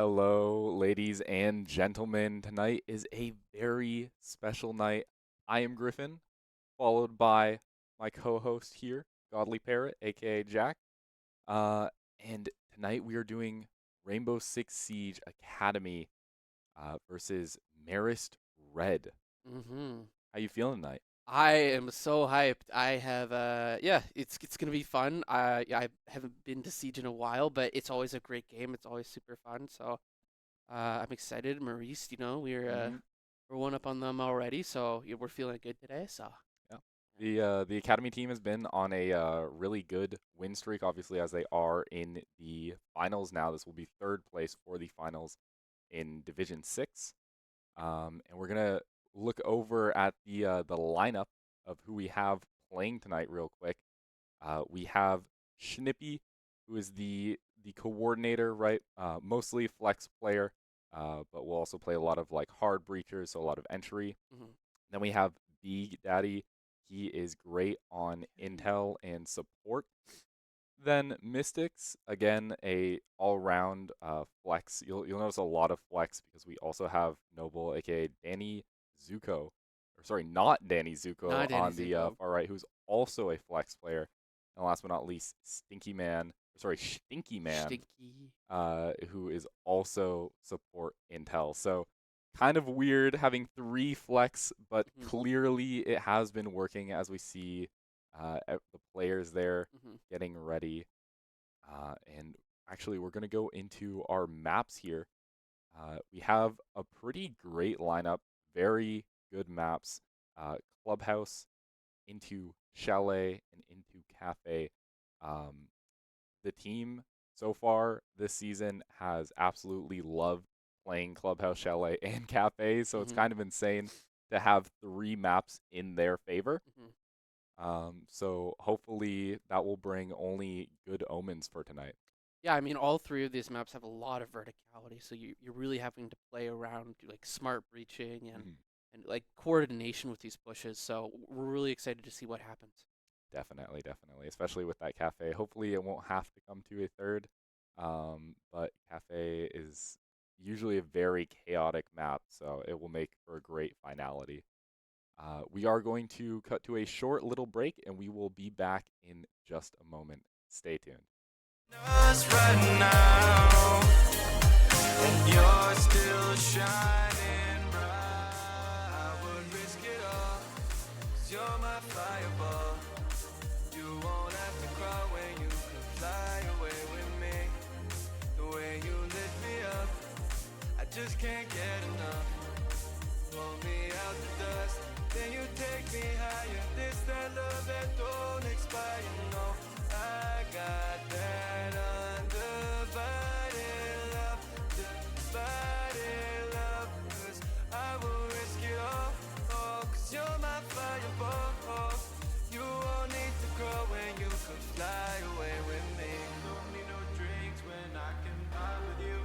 Hello, ladies and gentlemen. Tonight is a very special night. I am Griffin, followed by my co-host here, Godly Parrot, aka Jack. Uh, and tonight we are doing Rainbow Six Siege Academy versus Marist Red. hmm How you feeling tonight? I am so hyped. Yeah, it's gonna be fun. I haven't been to Siege in a while, but it's always a great game. It's always super fun. So I'm excited. Marist, Hmm. we're one up on them already, so yeah, we're feeling good today. So Yeah. The Academy team has been on a really good win streak, obviously, as they are in the finals now. This will be third place for the finals in Division 6. And we're gonna look over at the lineup of who we have playing tonight real quick. We have Schnippy, who is the coordinator, right? Mostly flex player, but will also play a lot of like hard breachers, so a lot of entry. hmm Then we have Big Daddy. He is great on intel and support. Then Mystics, again, a all-round flex. You'll notice a lot of flex because we also have Noble, aka Danny Zuko, or sorry, not Danny Zuko not Danny on the Zuko. far right, who's also a flex player. And last but not least, Stinky Man, sorry, Stinky Man, Stinky. who is also support intel. So kind of weird having three flex, but hmm clearly it has been working as we see the players there hmm getting ready. And actually, we're going to go into our maps here. We have a pretty great lineup, very good maps. Clubhouse into Chalet and into Cafe. Um, the team so far this season has absolutely loved playing Clubhouse, Chalet, and Cafe, so it's hmm kind of insane to have three maps in their favor. hmm So hopefully that will bring only good omens for tonight. Yeah, I mean, all three of these maps have a lot of verticality, so you're really having to play around like smart breaching Mhm. and like coordination with these pushes. So we're really excited to see what happens. Definitely, definitely, especially with that cafe. Hopefully, it won't have to come to a third. But cafe is usually a very chaotic map, so it will make for a great finality. We are going to cut to a short little break, and we will be back in just a moment. Stay tuned. Us right now, and you're still shining bright. I would risk it all, 'cause you're my fireball. You won't have to cry when you can fly away with me. The way you lit me up, I just can't get enough. Pull me out the dust, then you take me higher. This that love that don't expire. No, I got that undivided love, divided love. 'Cause I will risk it all, oh, 'cause you're my fireball. You won't need to grow when you can fly away with me. Don't need no drinks when I can vibe with you.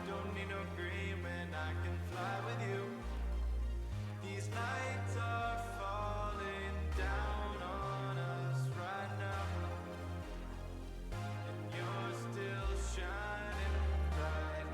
Don't need no green when I can fly with you. These nights are falling down on us right now, and you're still shining bright.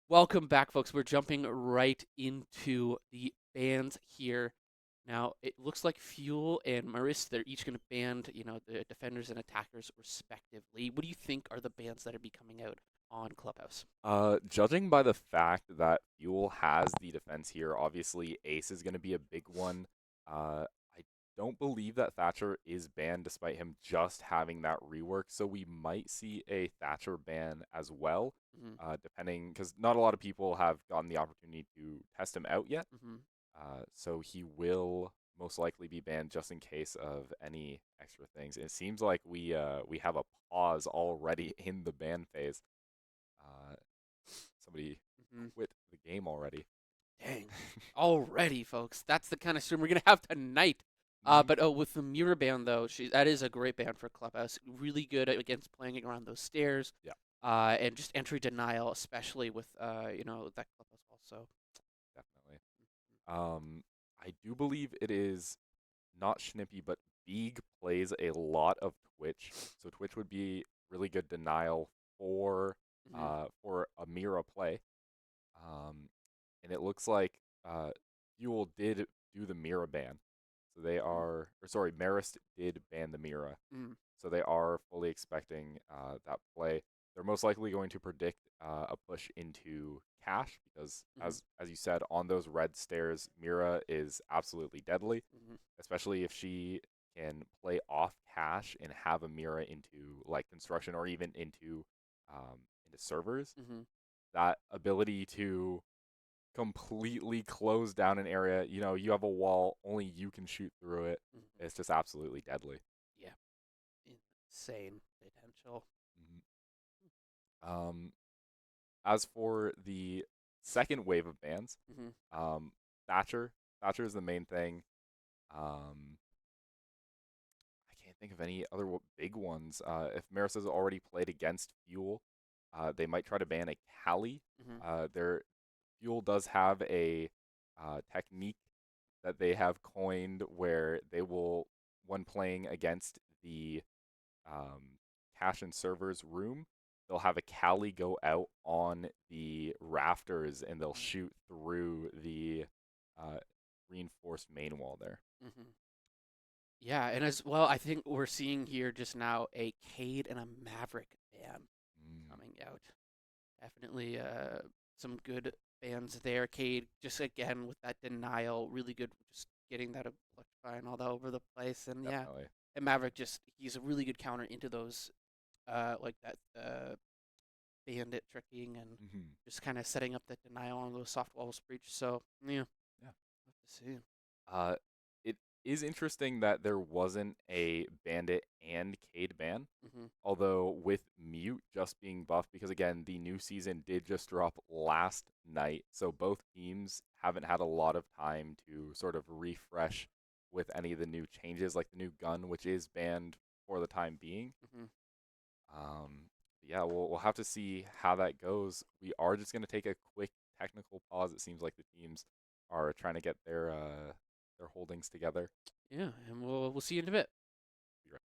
Welcome back, folks. We're jumping right into the bans here. Now, it looks like Fuel and Marist, they're each going to ban, the defenders and attackers respectively. What do you think are the bans that are be coming out on Clubhouse? Judging by the fact that Fuel has the defense here, obviously Ace is going to be a big one. I don't believe that Thatcher is banned despite him just having that rework, so we might see a Thatcher ban as well, Hmm. depending, because not a lot of people have gotten the opportunity to test him out yet. Hmm. So he will most likely be banned just in case of any extra things. It seems like we have a pause already in the ban phase. Uh, Somebody Hmm. quit the game already. Dang. Already, folks. That's the kind of stream we're going to have tonight. Mhm. But with the Mira ban, though, that is a great ban for Clubhouse. Really good against playing around those stairs. Yeah, And just entry denial, especially with, that Clubhouse also. definitely. I do believe it is not Schnippy, but Beeg plays a lot of Twitch, so Twitch would be really good denial Hmm. for a Mira play. Um, and it looks like Fuel did do the Mira ban, so they are, or sorry, Marist did ban the Mira, Mm-hmm. so they are fully expecting that play. They're most likely going to predict a push into cash because, Hmm. as you said, on those red stairs, Mira is absolutely deadly, Hmm. especially if she can play off cash and have a Mira into like construction or even into servers. Hmm. That ability to completely close down an area, you have a wall, only you can shoot through it. Hmm. It's just absolutely deadly. Yeah, insane potential. Mhm. Um, as for the second wave of bans, Hmm. um, Thatcher is the main thing. Um, I can't think of any other big ones. If Marist has already played against Fuel, they might try to ban a Cali. Hmm. Their Fuel does have a technique that they have coined where they will, when playing against the cache and servers room, they'll have a Cali go out on the rafters and they'll shoot through the uh, reinforced main wall there. Hmm. Yeah, and as well, I think we're seeing here just now a Cade and a Maverick ban Mm, coming out. Definitely some good bans there. Cade just again with that denial, really good, just getting that electrifying all over the place. And yeah, definitely. and Maverick just he's a really good counter into those like that bandit tricking and Hmm. just kind of setting up that denial on those soft walls breach. So yeah, Yeah. have to see. Uh, it is interesting that there wasn't a Bandit and Cade ban. Hmm. Although with Mute just being buffed, because again, the new season did just drop last night, so both teams haven't had a lot of time to sort of refresh with any of the new changes, like the new gun, which is banned for the time being. Hmm. Yeah, we'll have to see how that goes. We are just going to take a quick technical pause. It seems like the teams are trying to get their holdings together. Yeah, and we'll see you in a bit. Be right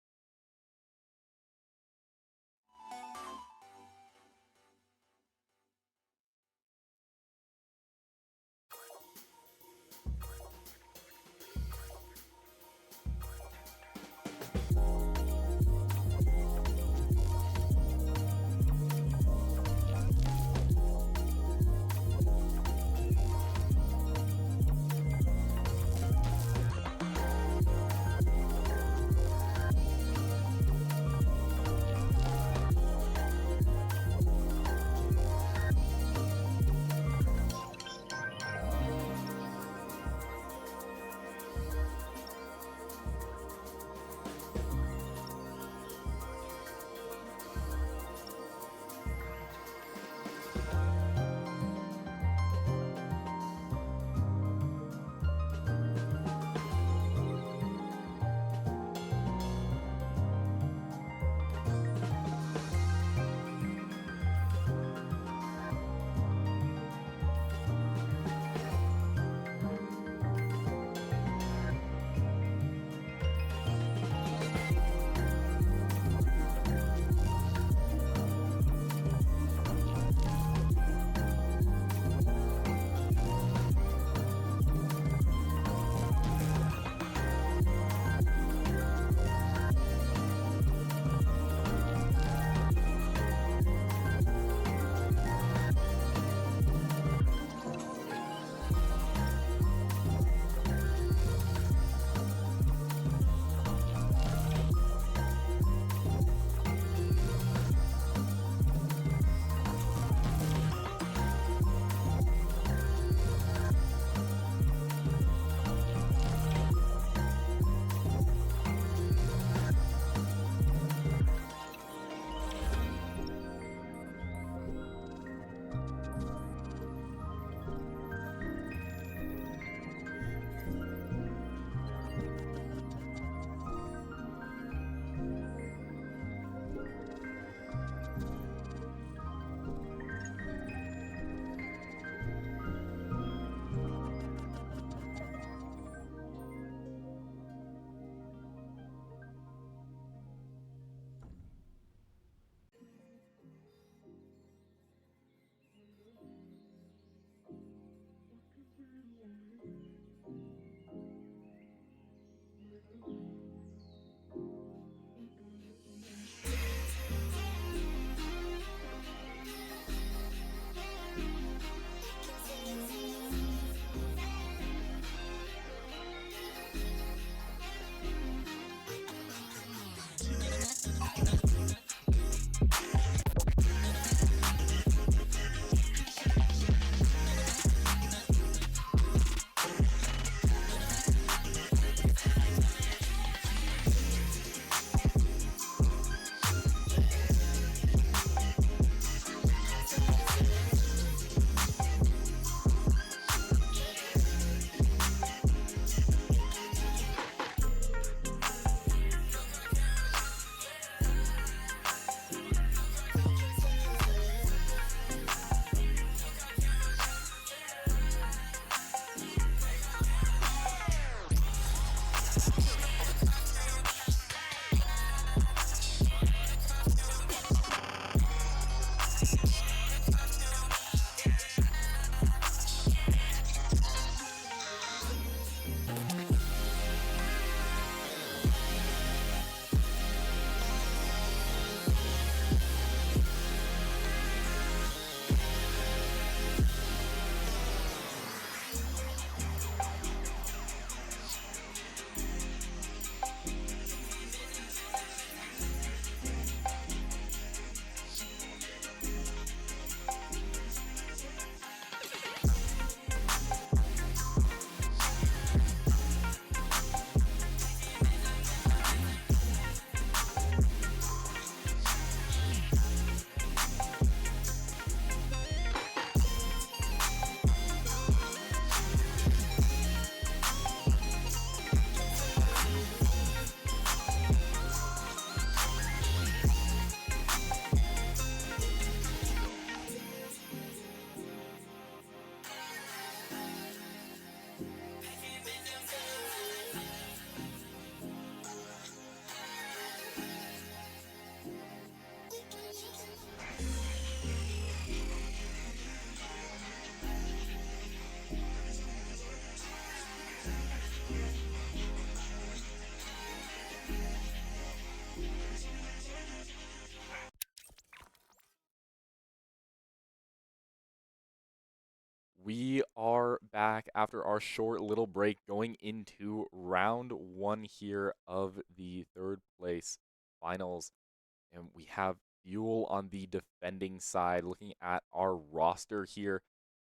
We are back after our short little break going into round one here of the third place finals. And we have Fuel on the defending side. Looking at our roster here,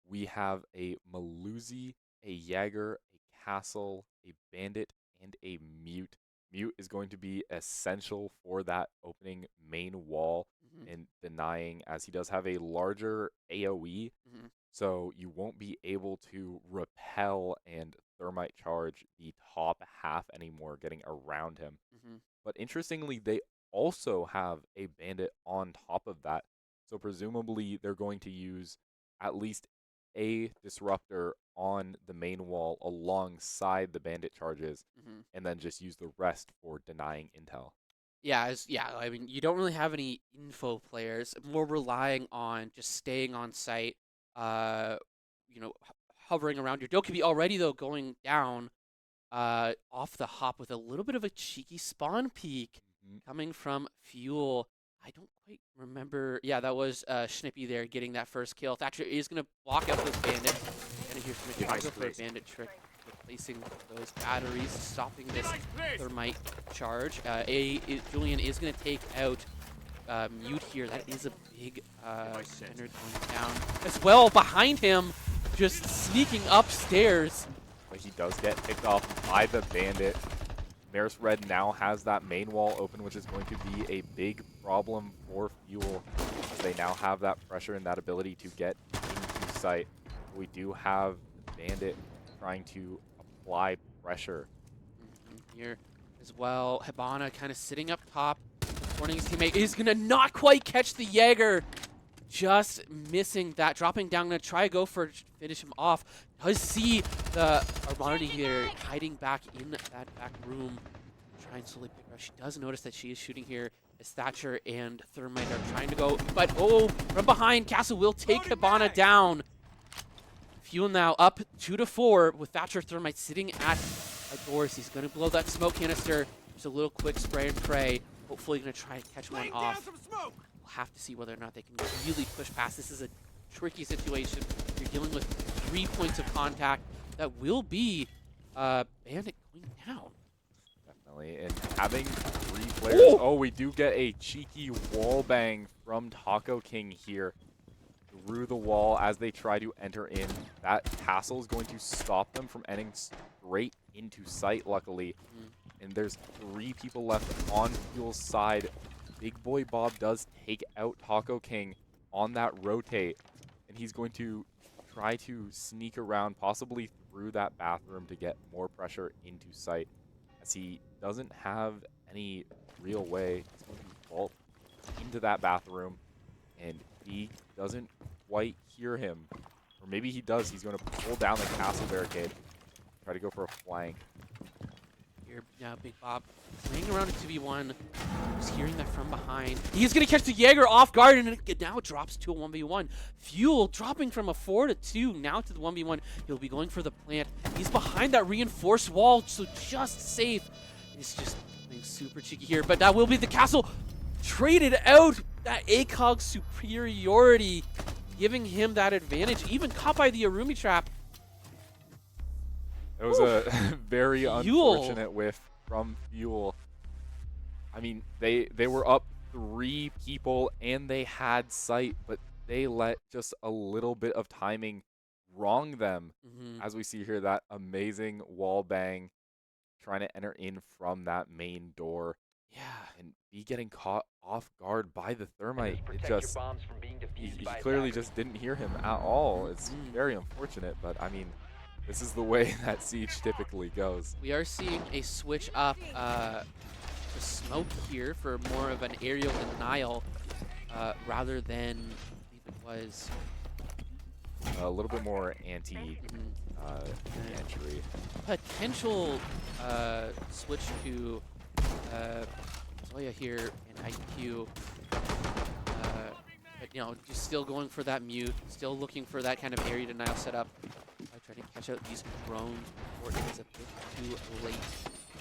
we have a Maluzi, a Jaeger, a Castle, a Bandit, and a Mute. Mute is going to be essential for that opening main wall Hmm. and denying, as he does have a larger AoE, Hmm. so you won't be able to repel and thermite charge the top half anymore, getting around him. Hmm. But interestingly, they also have a bandit on top of that. So presumably they're going to use at least a disruptor on the main wall alongside the bandit charges, Hmm. and then just use the rest for denying intel. Yeah, I mean, you don't really have any info players. More relying on just staying on site. Uh, hovering around. Your Dokkaebi already though going down. Off the hop with a little bit of a cheeky spawn peek Mhm. coming from Fuel. I don't quite remember. Yeah, that was Schnippy there getting that first kill. Thatcher is going to block out those bandits. Gonna hear from Yeah, try to nice go for a place. bandit trick, replacing those batteries, stopping this thermite charge. Julian is going to take out Mute here. That is a big defender going down as well. Behind him, just sneaking upstairs. But he does get picked off by the bandit. Marist Red now has that main wall open, which is going to be a big problem for Fuel, as they now have that pressure and that ability to get into sight. We do have the bandit trying to apply pressure. Here as well, Hibana kind of sitting up top, warning his teammate. Is going to not quite catch the Jaeger. Just missing that, dropping down, gonna try to go for finish him off. Does see the Armani here hiding back in that back room, trying to slowly pick her up. She does notice that she is shooting here as Thatcher and Thermite are trying to go, but oh, from behind, Castle will take Hibana down. Fuel now up 2-4 with Thatcher Thermite sitting at doors. He's gonna blow that smoke canister. Just a little quick spray and pray. Hopefully gonna try to catch one off. Have to see whether or not they can really push past. This is a tricky situation. You're dealing with 3 points of contact that will be Bandit going down. Definitely. And having 3 players. Oh, we do get a cheeky wall bang from Taco King here through the wall as they try to enter in. That castle is going to stop them from ending straight into sight, luckily. And there's 3 people left on Fuel's side. Big Boy Bob does take out Taco King on that rotate, and he's going to try to sneak around, possibly through that bathroom to get more pressure into sight, as he doesn't have any real way. He's going to vault into that bathroom, and he doesn't quite hear him. Or maybe he does. He's going to pull down the castle barricade, try to go for a flank. Here now, Big Bob playing around a 2v1. Just hearing that from behind. He's going to catch the Jaeger off guard, and it now drops to a 1v1. Fuel dropping from a 4 to 2, now to the 1v1. He'll be going for the plant. He's behind that reinforced wall, so just safe. He's just playing super cheeky here, but that will be the castle. Traded out that ACOG superiority, giving him that advantage, even caught by the Arumi trap. It was a very unfortunate whiff from Fuel. I mean, they were up 3 people and they had sight, but they let just a little bit of timing wrong them. As we see here, that amazing wall bang trying to enter in from that main door. Yeah. And be getting caught off guard by the thermite. It just, he clearly just didn't hear him at all. It's very unfortunate, but I mean, this is the way that Siege typically goes. We are seeing a switch up to smoke here for more of an aerial denial rather than, I believe it was a little bit more anti-entry. Potential switch to Zoya here and IQ. But, you know, just still going for that mute, still looking for that kind of area denial setup. Trying to catch out these drones before it is a bit too late.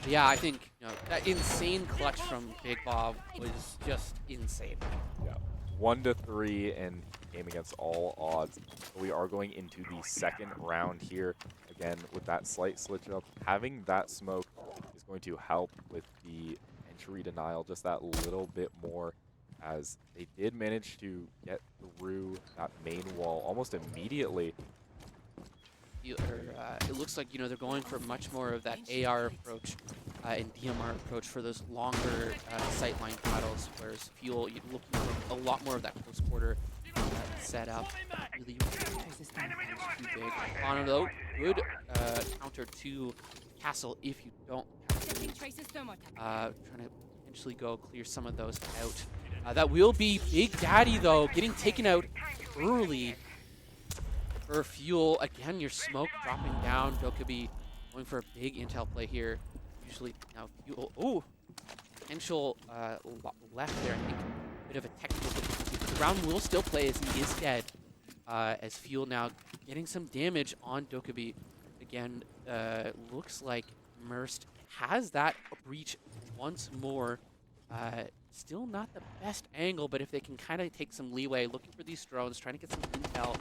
But yeah, I think that insane clutch from Big Bob was just insane. Yeah, 1 to 3, and game against all odds. So we are going into the second round here. Again, with that slight switch up, having that smoke is going to help with the entry denial just that little bit more, as they did manage to get through that main wall almost immediately. It looks like, they're going for much more of that AR approach and DMR approach for those longer sightline battles, whereas Fuel, you're looking for a lot more of that close quarter setup. Really too big. Bono, though, good counter to Castle if you don't trying to potentially go clear some of those out. That will be Big Daddy, though, getting taken out early. For Fuel, again, your smoke dropping down. Dokkaebi going for a big intel play here. Usually now Fuel, potential left there. I think a bit of a technical difficulty. The round will still play as he is dead. As Fuel now getting some damage on Dokkaebi. Again, looks like Marist has that breach once more. Still not the best angle, but if they can kind of take some leeway, looking for these drones, trying to get some intel.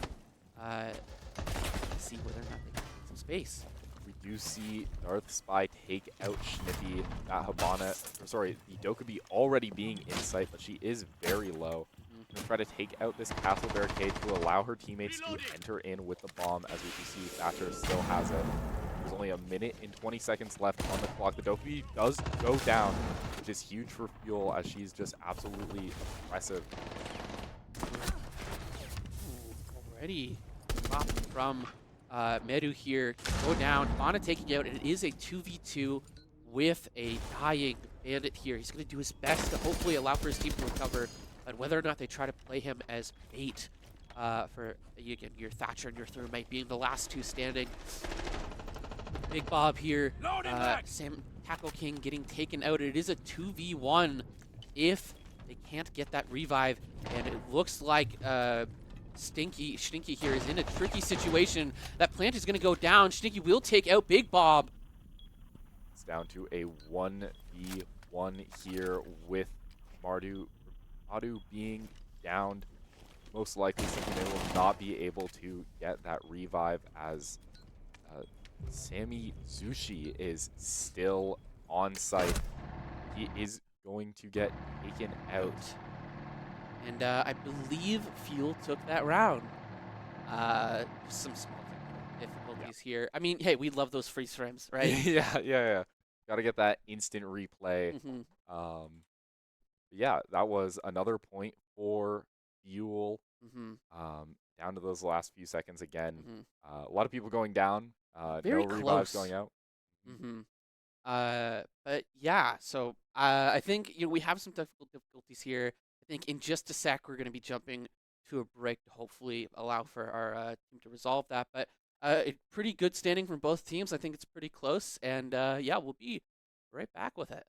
See whether or not they can get some space. We do see Darth Spy take out Schnippy. That Habana, the Dokkaebi already being in sight, but she is very low. Gonna try to take out this castle barricade to allow her teammates to enter in with the bomb. As we can see, Thatcher still has it. There's only 1 minute and 20 seconds left on the clock. The Dokkaebi does go down, which is huge for Fuel, as she's just absolutely impressive. Already dropped from Meru here. Go down. Habana taking out. It is a 2v2 with a dying Bandit here. He's going to do his best to hopefully allow for his team to recover. But whether or not they try to play him as bait for, again, your Thatcher and your Thermite being the last two standing. Big Bob here. Sam Taco King getting taken out. It is a 2v1 if they can't get that revive. And it looks like Stinky here is in a tricky situation. That plant is going to go down. Stinky will take out Big Bob. It's down to a 1v1 here with Madu being downed. Most likely Stinky will not be able to get that revive, as Sammy Zushi is still on site. He is going to get taken out. And I believe Fuel took that round. Some small difficulties here. I mean, hey, we love those freeze frames, right? yeah. Gotta get that instant replay. Yeah, that was another point for Fuel. Down to those last few seconds again. A lot of people going down. Very no close. revives going out. But yeah, so I think we have some difficulties here. I think in just a sec we're going to be jumping to a break to hopefully allow for our team to resolve that. But pretty good standing from both teams. I think it's pretty close, and yeah, we'll be right back with it.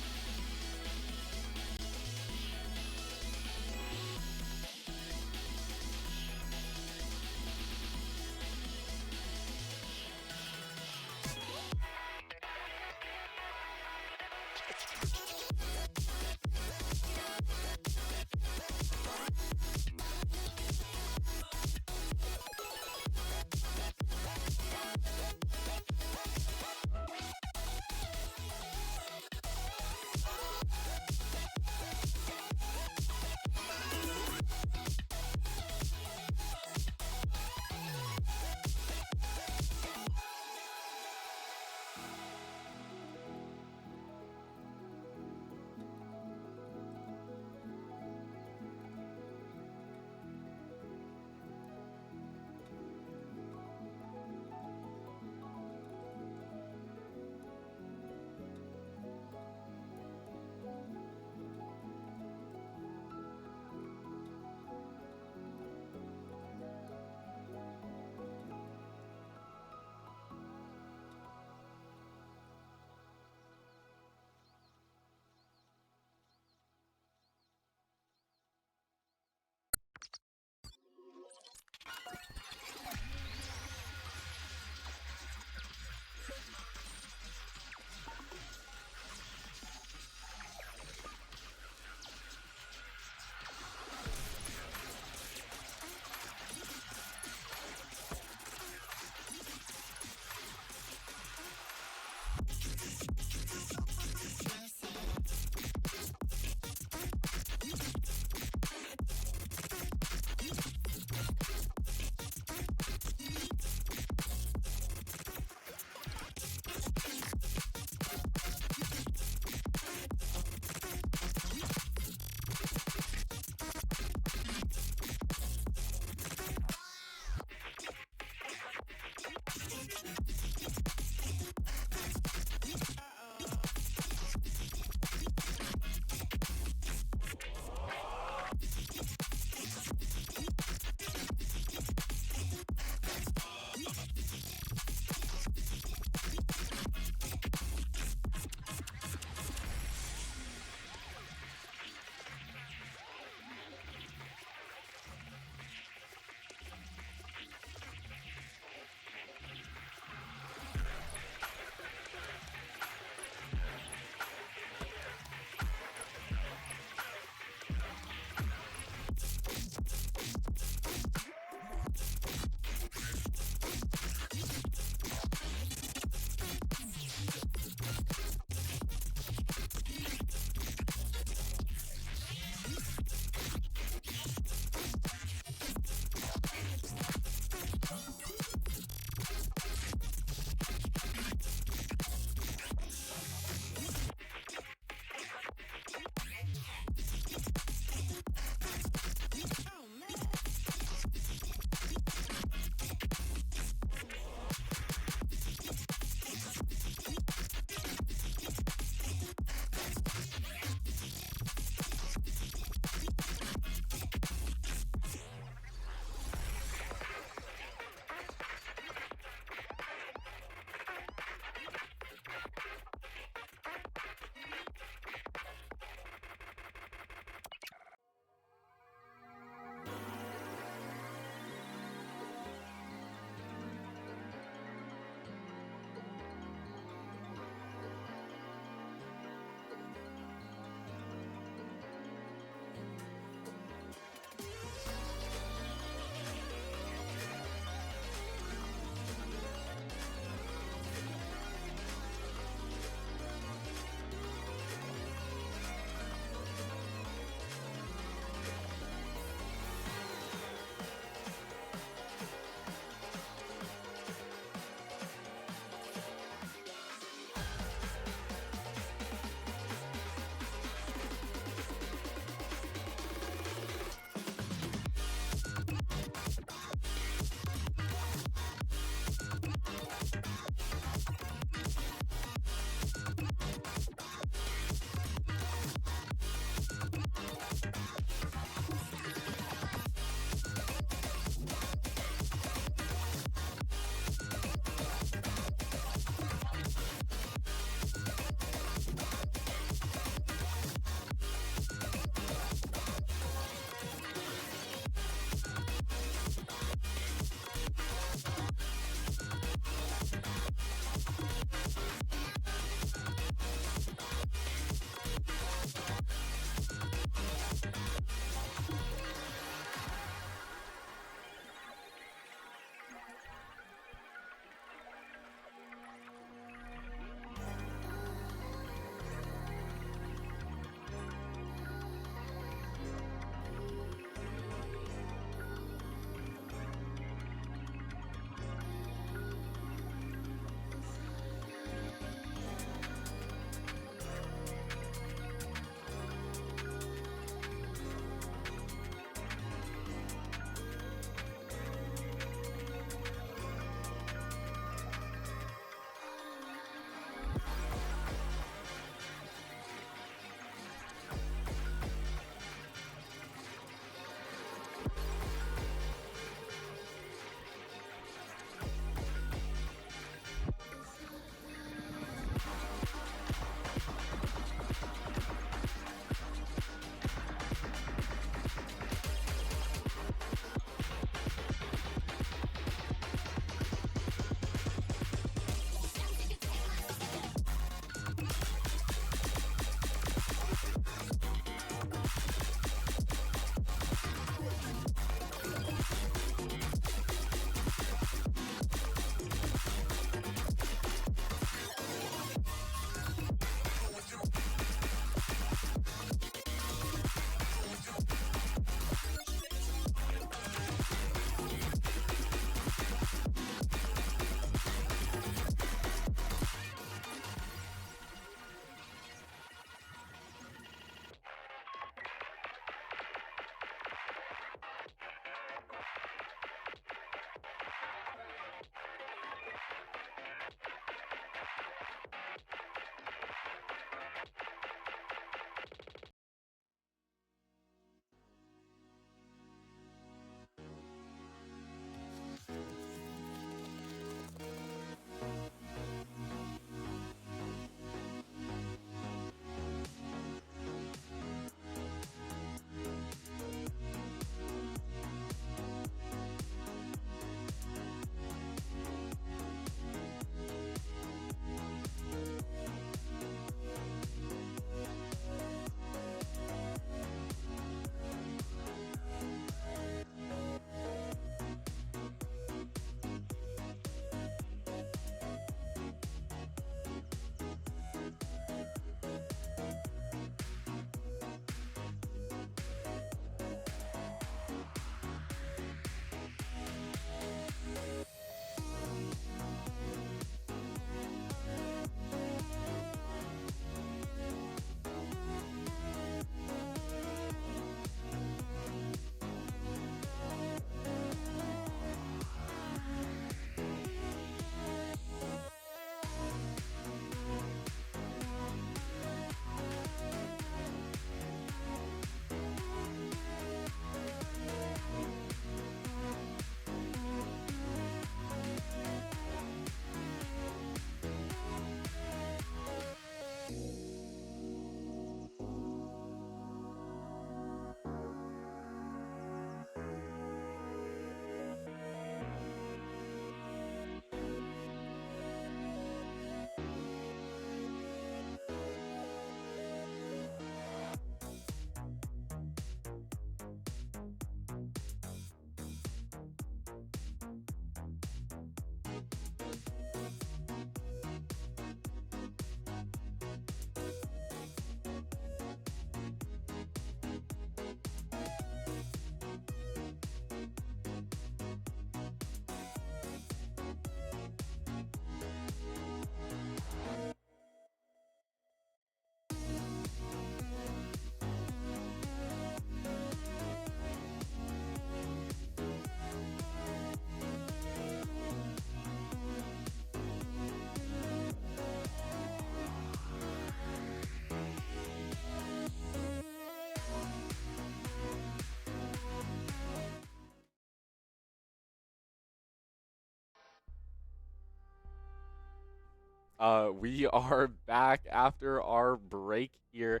We are back after our break here.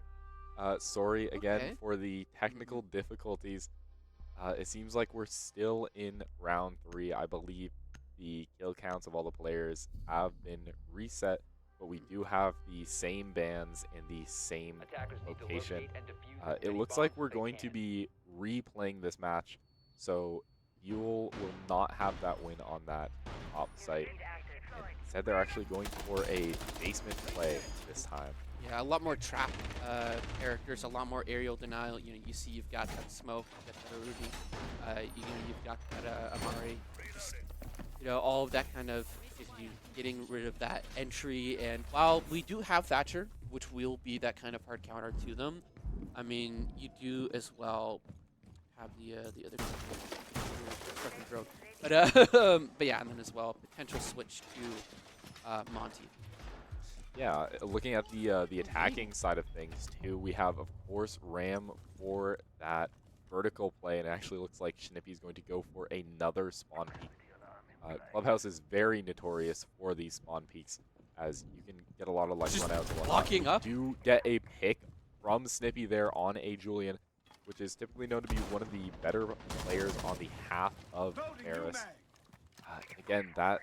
Sorry again Okay. for the Hmm. technical difficulties. It seems like we're still in round three. I believe the kill counts of all the players have been reset, but we do have the same bans in the same Attackers need to location. locate and defuse as It many looks like bombs as we're they going to can. be replaying this match, so Fuel will not have that win on that top site. And instead, they're actually going for a basement play this time. Yeah, a lot more trap characters, a lot more aerial denial. You know, you see you've got that smoke, you've got that Ruby, you've got that Amari. Just, all of that kind of getting rid of that entry. And while we do have Thatcher, which will be that kind of hard counter to them, I mean, you do as well have the other fucking throat. But yeah, and then as well potential switch to Monty. Yeah, looking at the attacking side of things too, we have of course Ram for that vertical play, and it actually looks like Schnippy's going to go for another spawn peek. Clubhouse is very notorious for these spawn peeks, as you can get a lot of like Just runouts and whatnot. blocking We up. do get a pick from Snippy there on a Julian, which is typically known to be one of the better players on the half of Marist. Again, that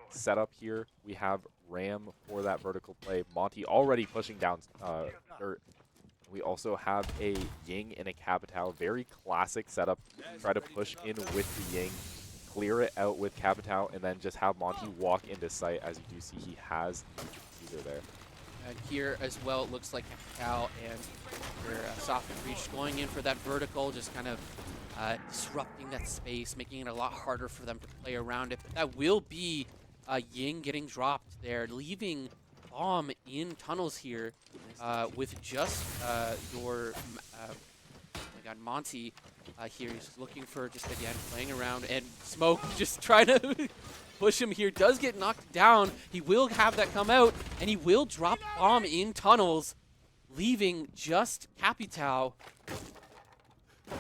setup here, we have Ram for that vertical play. Monty already pushing down dirt. We also have a Ying and a Capitao. Very classic setup. Try to push in with the Ying, clear it out with Capitao, and then just have Monty walk into sight. As you do see, he has the there. And here as well, it looks like Cal and their soft and reach going in for that vertical, just kind of disrupting that space, making it a lot harder for them to play around it. But that will be Ying getting dropped there, leaving Bomb in tunnels here with just your, oh my god, Monty here. He's looking for just, again, playing around, and Smoke just trying to push him here. Does get knocked down. He will have that come out, and he will drop Bomb in tunnels, leaving just Capitao.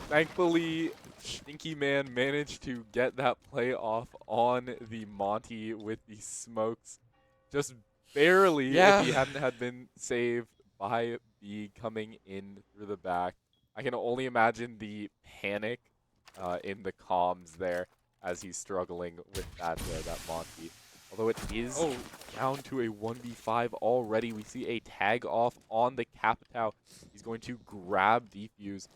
Thankfully, Stinky Man managed to get that play off on the Monty with the smokes. Just barely, Yeah. if he hadn't had been saved by B coming in through the back. I can only imagine the panic in the comms there as he's struggling with that Monty. Although it is down to a 1v5 already. We see a tag off on the Capitao. He's going to grab defuse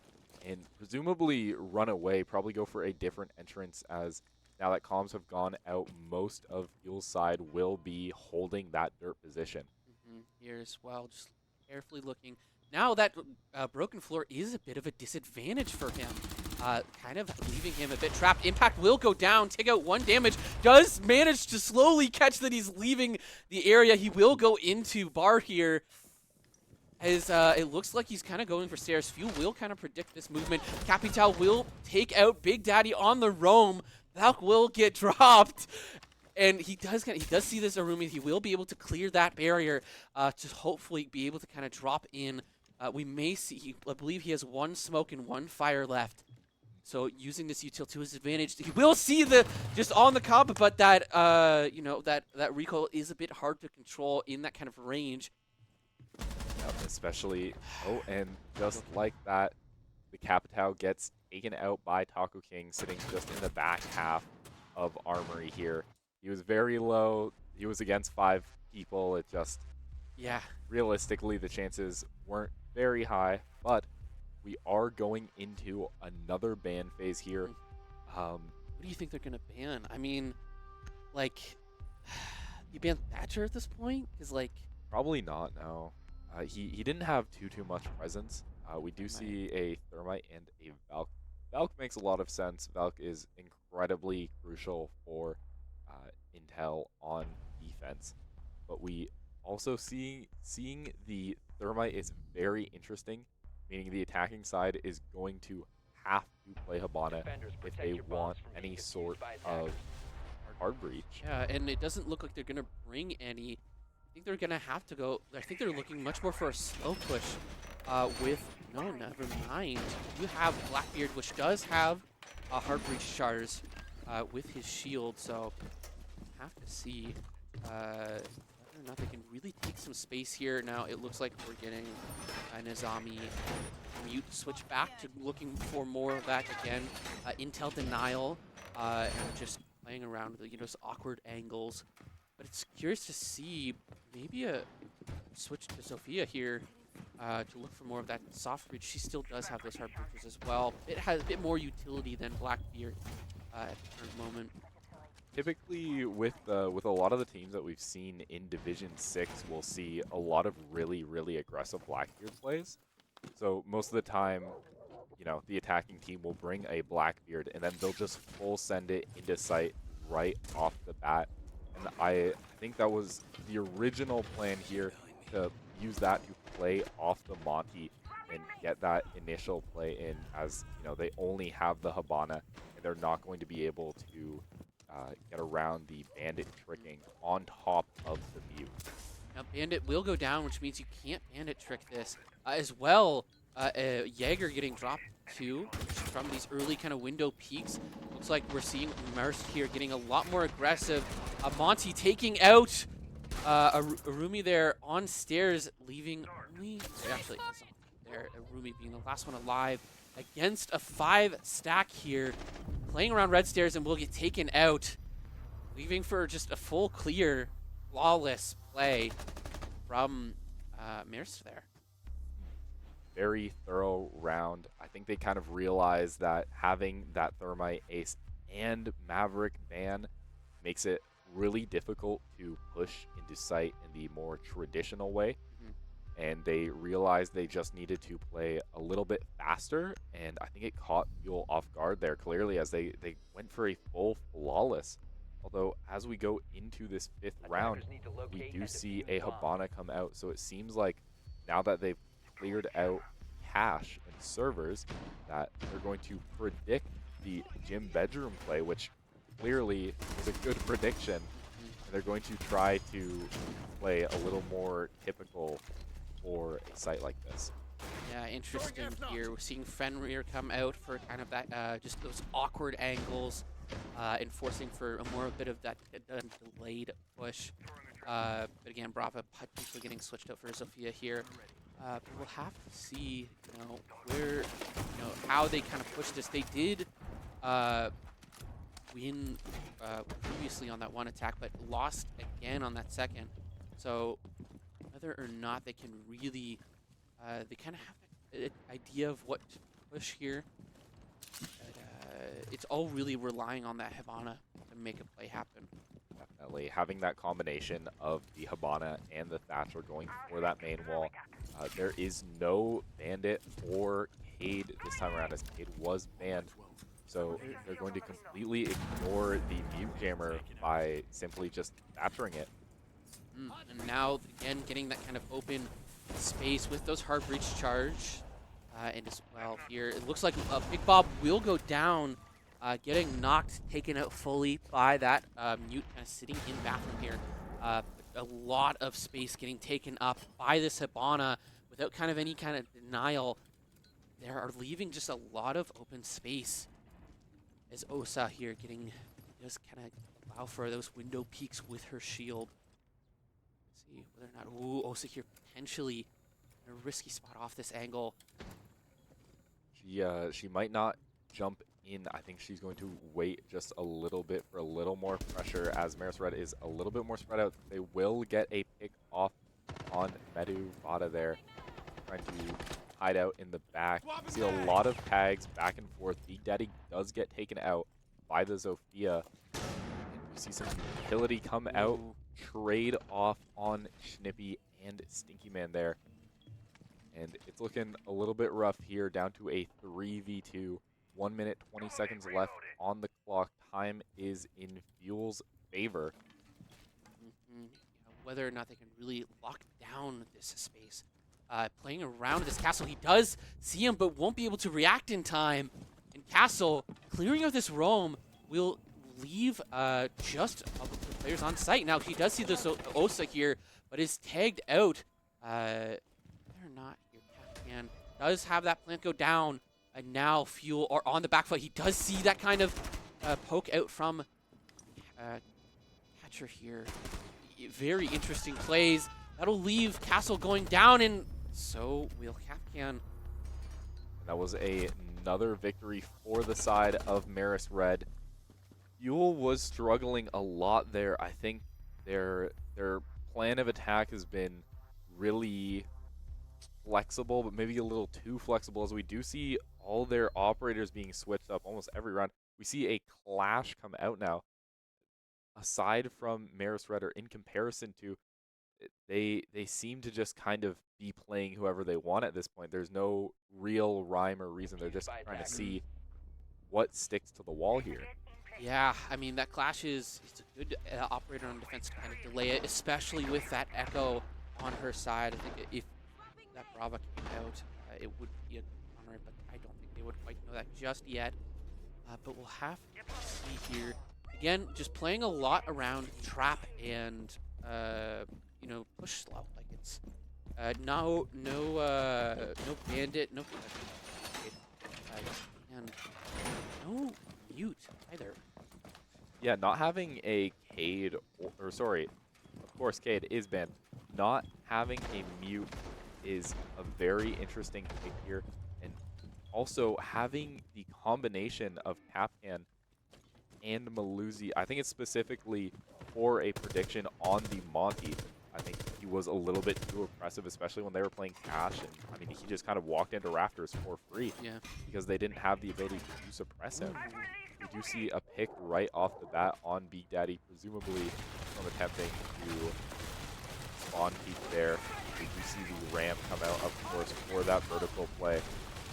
and presumably run away, probably go for a different entrance, as now that comms have gone out, most of Fuel's side will be holding that dirt position. Here as well, just carefully looking. Now that broken floor is a bit of a disadvantage for him, kind of leaving him a bit trapped. Impact will go down, take out 1 damage, does manage to slowly catch that he's leaving the area. He will go into bar here. As it looks like he's kind of going for stairs. Fuel will kind of predict this movement. Capitao will take out Big Daddy on the roam. Valk will get dropped. And he does see this Arumi. He will be able to clear that barrier to hopefully be able to kind of drop in. We may see, I believe he has 1 smoke and 1 fire left. So using this util to his advantage, he will see the just on the comp, but that that recoil is a bit hard to control in that kind of range. Yep, especially, and just like that, the Capitao gets taken out by Taco King, sitting just in the back half of Armory here. He was very low. He was against 5 people. It just, Yeah. realistically, the chances weren't very high, but we are going into another ban phase here. What do you think they're going to ban? I mean, like, you ban Thatcher at this point? Because, like... Probably not, no. He didn't have too much presence. We do see a Thermite and a Valk. Valk makes a lot of sense. Valk is incredibly crucial for intel on defense. But we also seeing the Thermite is very interesting, meaning the attacking side is going to have to play Hibana if they want any sort of hard breach. Yeah, and it doesn't look like they're going to bring any. I think they're going to have to go. I think they're looking much more for a slow push with. No, never mind. You have Blackbeard, which does have a hard breach shards with his shield, so have to see whether or not they can really take some space here. Now it looks like we're getting Nizami mute switch back to looking for more of that again. Intel denial and just playing around with those awkward angles. But it's curious to see maybe a switch to Sophia here to look for more of that soft reach. She still does have those hard breaches as well. It has a bit more utility than Blackbeard at the current moment. Typically, with a lot of the teams that we've seen in Division 6, we'll see a lot of really, really aggressive Blackbeard plays. So most of the time, the attacking team will bring a Blackbeard, and then they'll just full send it into sight right off the bat. And I think that was the original plan here, to use that to play off the Monty and get that initial play in, as they only have the Habana, and they're not going to be able to get around the Bandit tricking on top of the Mute. Now Bandit will go down, which means you can't Bandit trick this. As well, Jaeger getting dropped too from these early kind of window peaks. Looks like we're seeing Marist here getting a lot more aggressive. Monty taking out Arumi there on stairs, leaving only, actually, there, Arumi being the last one alive against a 5 stack here. Playing around red stairs and will get taken out, leaving for just a full clear, flawless play from Marist there. Very thorough round. I think they kind of realized that having that Thermite Ace and Maverick ban makes it really difficult to push into sight in the more traditional way. And they realized they just needed to play a little bit faster, and I think it caught Fuel off guard there clearly, as they went for a full flawless. Although as we go into this 5th round, we do see a Habana come out, so it seems like now that they've cleared out cache and servers, that they're going to predict the gym bedroom play, which clearly is a good prediction, and they're going to try to play a little more typical for a site like this. Yeah, interesting here. We're seeing Fenrir come out for kind of that, just those awkward angles, enforcing for a bit of that delayed push. But again, Brava potentially getting switched out for Sophia here. But we'll have to see, where, how they kind of push this. They did win previously on that one attack, but lost again on that second. So whether or not they can really, they kind of have an idea of what to push here. But, it's all really relying on that Habana to make a play happen. Definitely. Having that combination of the Habana and the Thatcher going for that main wall. There is no Bandit or Cade this time around, as Cade was banned. So they're going to completely ignore the Mute Jammer by simply just Thatchering it. And now, again, getting that kind of open space with those hard breach charge. And as well here, it looks like Big Bob will go down, getting knocked, taken out fully by that Mute kind of sitting in bathroom here. A lot of space getting taken up by this Habana without kind of any kind of denial. They are leaving just a lot of open space, as Osa here getting, just kind of allow for those window peaks with her shield. See whether or not, ooh, Osa here potentially in a risky spot off this angle. She might not jump in. I think she's going to wait just a little bit for a little more pressure, as Marist Red is a little bit more spread out. They will get a pick off on Medu Vada there, trying to hide out in the back. You see a lot of tags back and forth. Big Daddy does get taken out by the Zofia. And we see some utility come out, trade off on Schnippy and Stinky Man there. And it's looking a little bit rough here, down to a 3v2. 1 minute, 20 seconds left on the clock. Time is in Fuel's favor. Whether or not they can really lock down this space. Playing around this Castle, he does see him, but won't be able to react in time. And Castle, clearing of this roam, will leave just a couple of players on site. Now, he does see this Osa here, but is tagged out. Whether or not here, Catman does have that plant go down. And now Fuel are on the back foot. He does see that kind of poke out from Catcher here. very interesting plays. That'll leave Castle going down, and so will Capcan. That was another victory for the side of Marist Red. Fuel was struggling a lot there. I think their plan of attack has been really flexible, but maybe a little too flexible, as we do see all their operators being switched up almost every round. We see a clash come out now. Aside from Marist Red, or in comparison to, they seem to just kind of be playing whoever they want at this point. There's no real rhyme or reason. They're just trying to see what sticks to the wall here. Yeah, I mean, that Clash is a good operator on defense to kind of delay it, especially with that Echo on her side. I think if that Brava came out, it would be a good counter, but I don't think they would quite know that just yet. But we'll have to see here. Again, just playing a lot around trap and, you know, push slow. Like, it's no bandit, no and no mute either. Yeah, not having a Cade, or sorry, of course Cade is banned. Not having a mute is a very interesting pick here. And also having the combination of Capcan and Maluzi, I think it's specifically for a prediction on the Monty. I think he was a little bit too oppressive, especially when they were playing Cash. And I mean, he just kind of walked into Rafters for free, Yeah, because they didn't have the ability to suppress him. We do see a pick right off the bat on Big Daddy, presumably from attempting to spawn peek there. We do see the ram come out, of course, for that vertical play.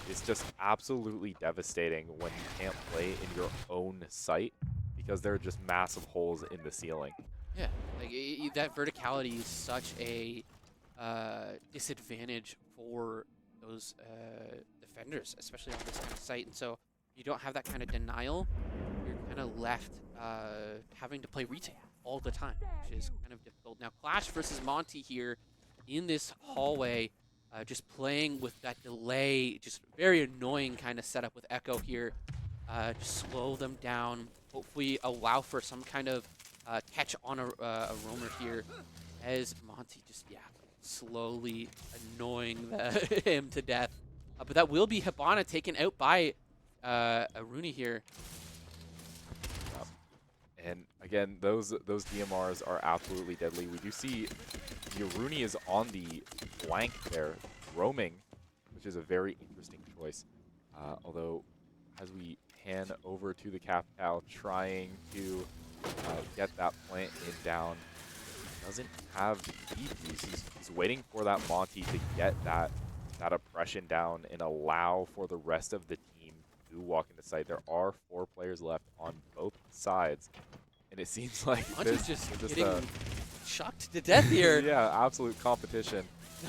It's just absolutely devastating when you can't play in your own site, because there are just massive holes in the ceiling. yeah. Like that verticality is such a disadvantage for those defenders, especially on this kind of site. And so you don't have that kind of denial. You're kind of left having to play retail all the time, which is kind of difficult. Now, Clash versus Monty here in this hallway. Just playing with that delay, just very annoying kind of setup with Echo here. Just slow them down, hopefully allow for some kind of catch on a roamer here, as Monty just, yeah, slowly annoying him to death. But that will be Hibana taken out by Aruni here. And again, those DMRs are absolutely deadly. We do see Aruni is on the flank there, roaming, which is a very interesting choice. Although, as we pan over to the Capcal, trying to get that plant in down, he doesn't have the defuse. He's waiting for that Monty to get that oppression down and allow for the rest of the team to walk into sight. There are 4 players left on both sides, and it seems like Monty's just getting shocked to death here. Yeah, absolute competition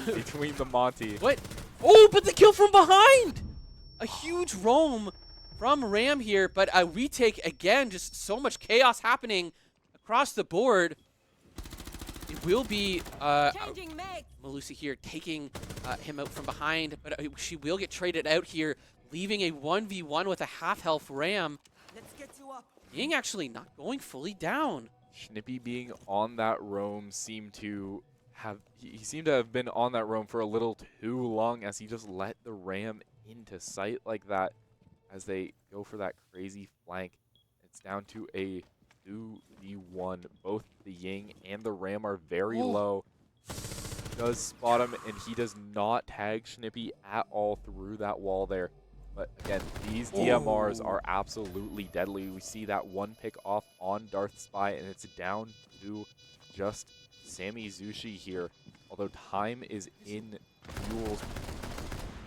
between the Monty. What? Oh, but the kill from behind! A huge roam from Ram here, but a retake again. Just so much chaos happening across the board. It will be Malusi here taking him out from behind, but she will get traded out here, leaving a 1v1 with a half-health Ram. Let's get you up. Being actually not going fully down. Schnippy being on that roam seemed to have, he seemed to have been on that roam for a little too long, as he just let the Ram into sight like that as they go for that crazy flank. It's down to a 2v1. Both the Ying and the Ram are very low. Does spot him, and he does not tag Schnippy at all through that wall there. But again, these DMRs are absolutely deadly. We see that one pick off on Darth Spy, and it's down to just Sammy Zushi here. Although time is in Fuel's,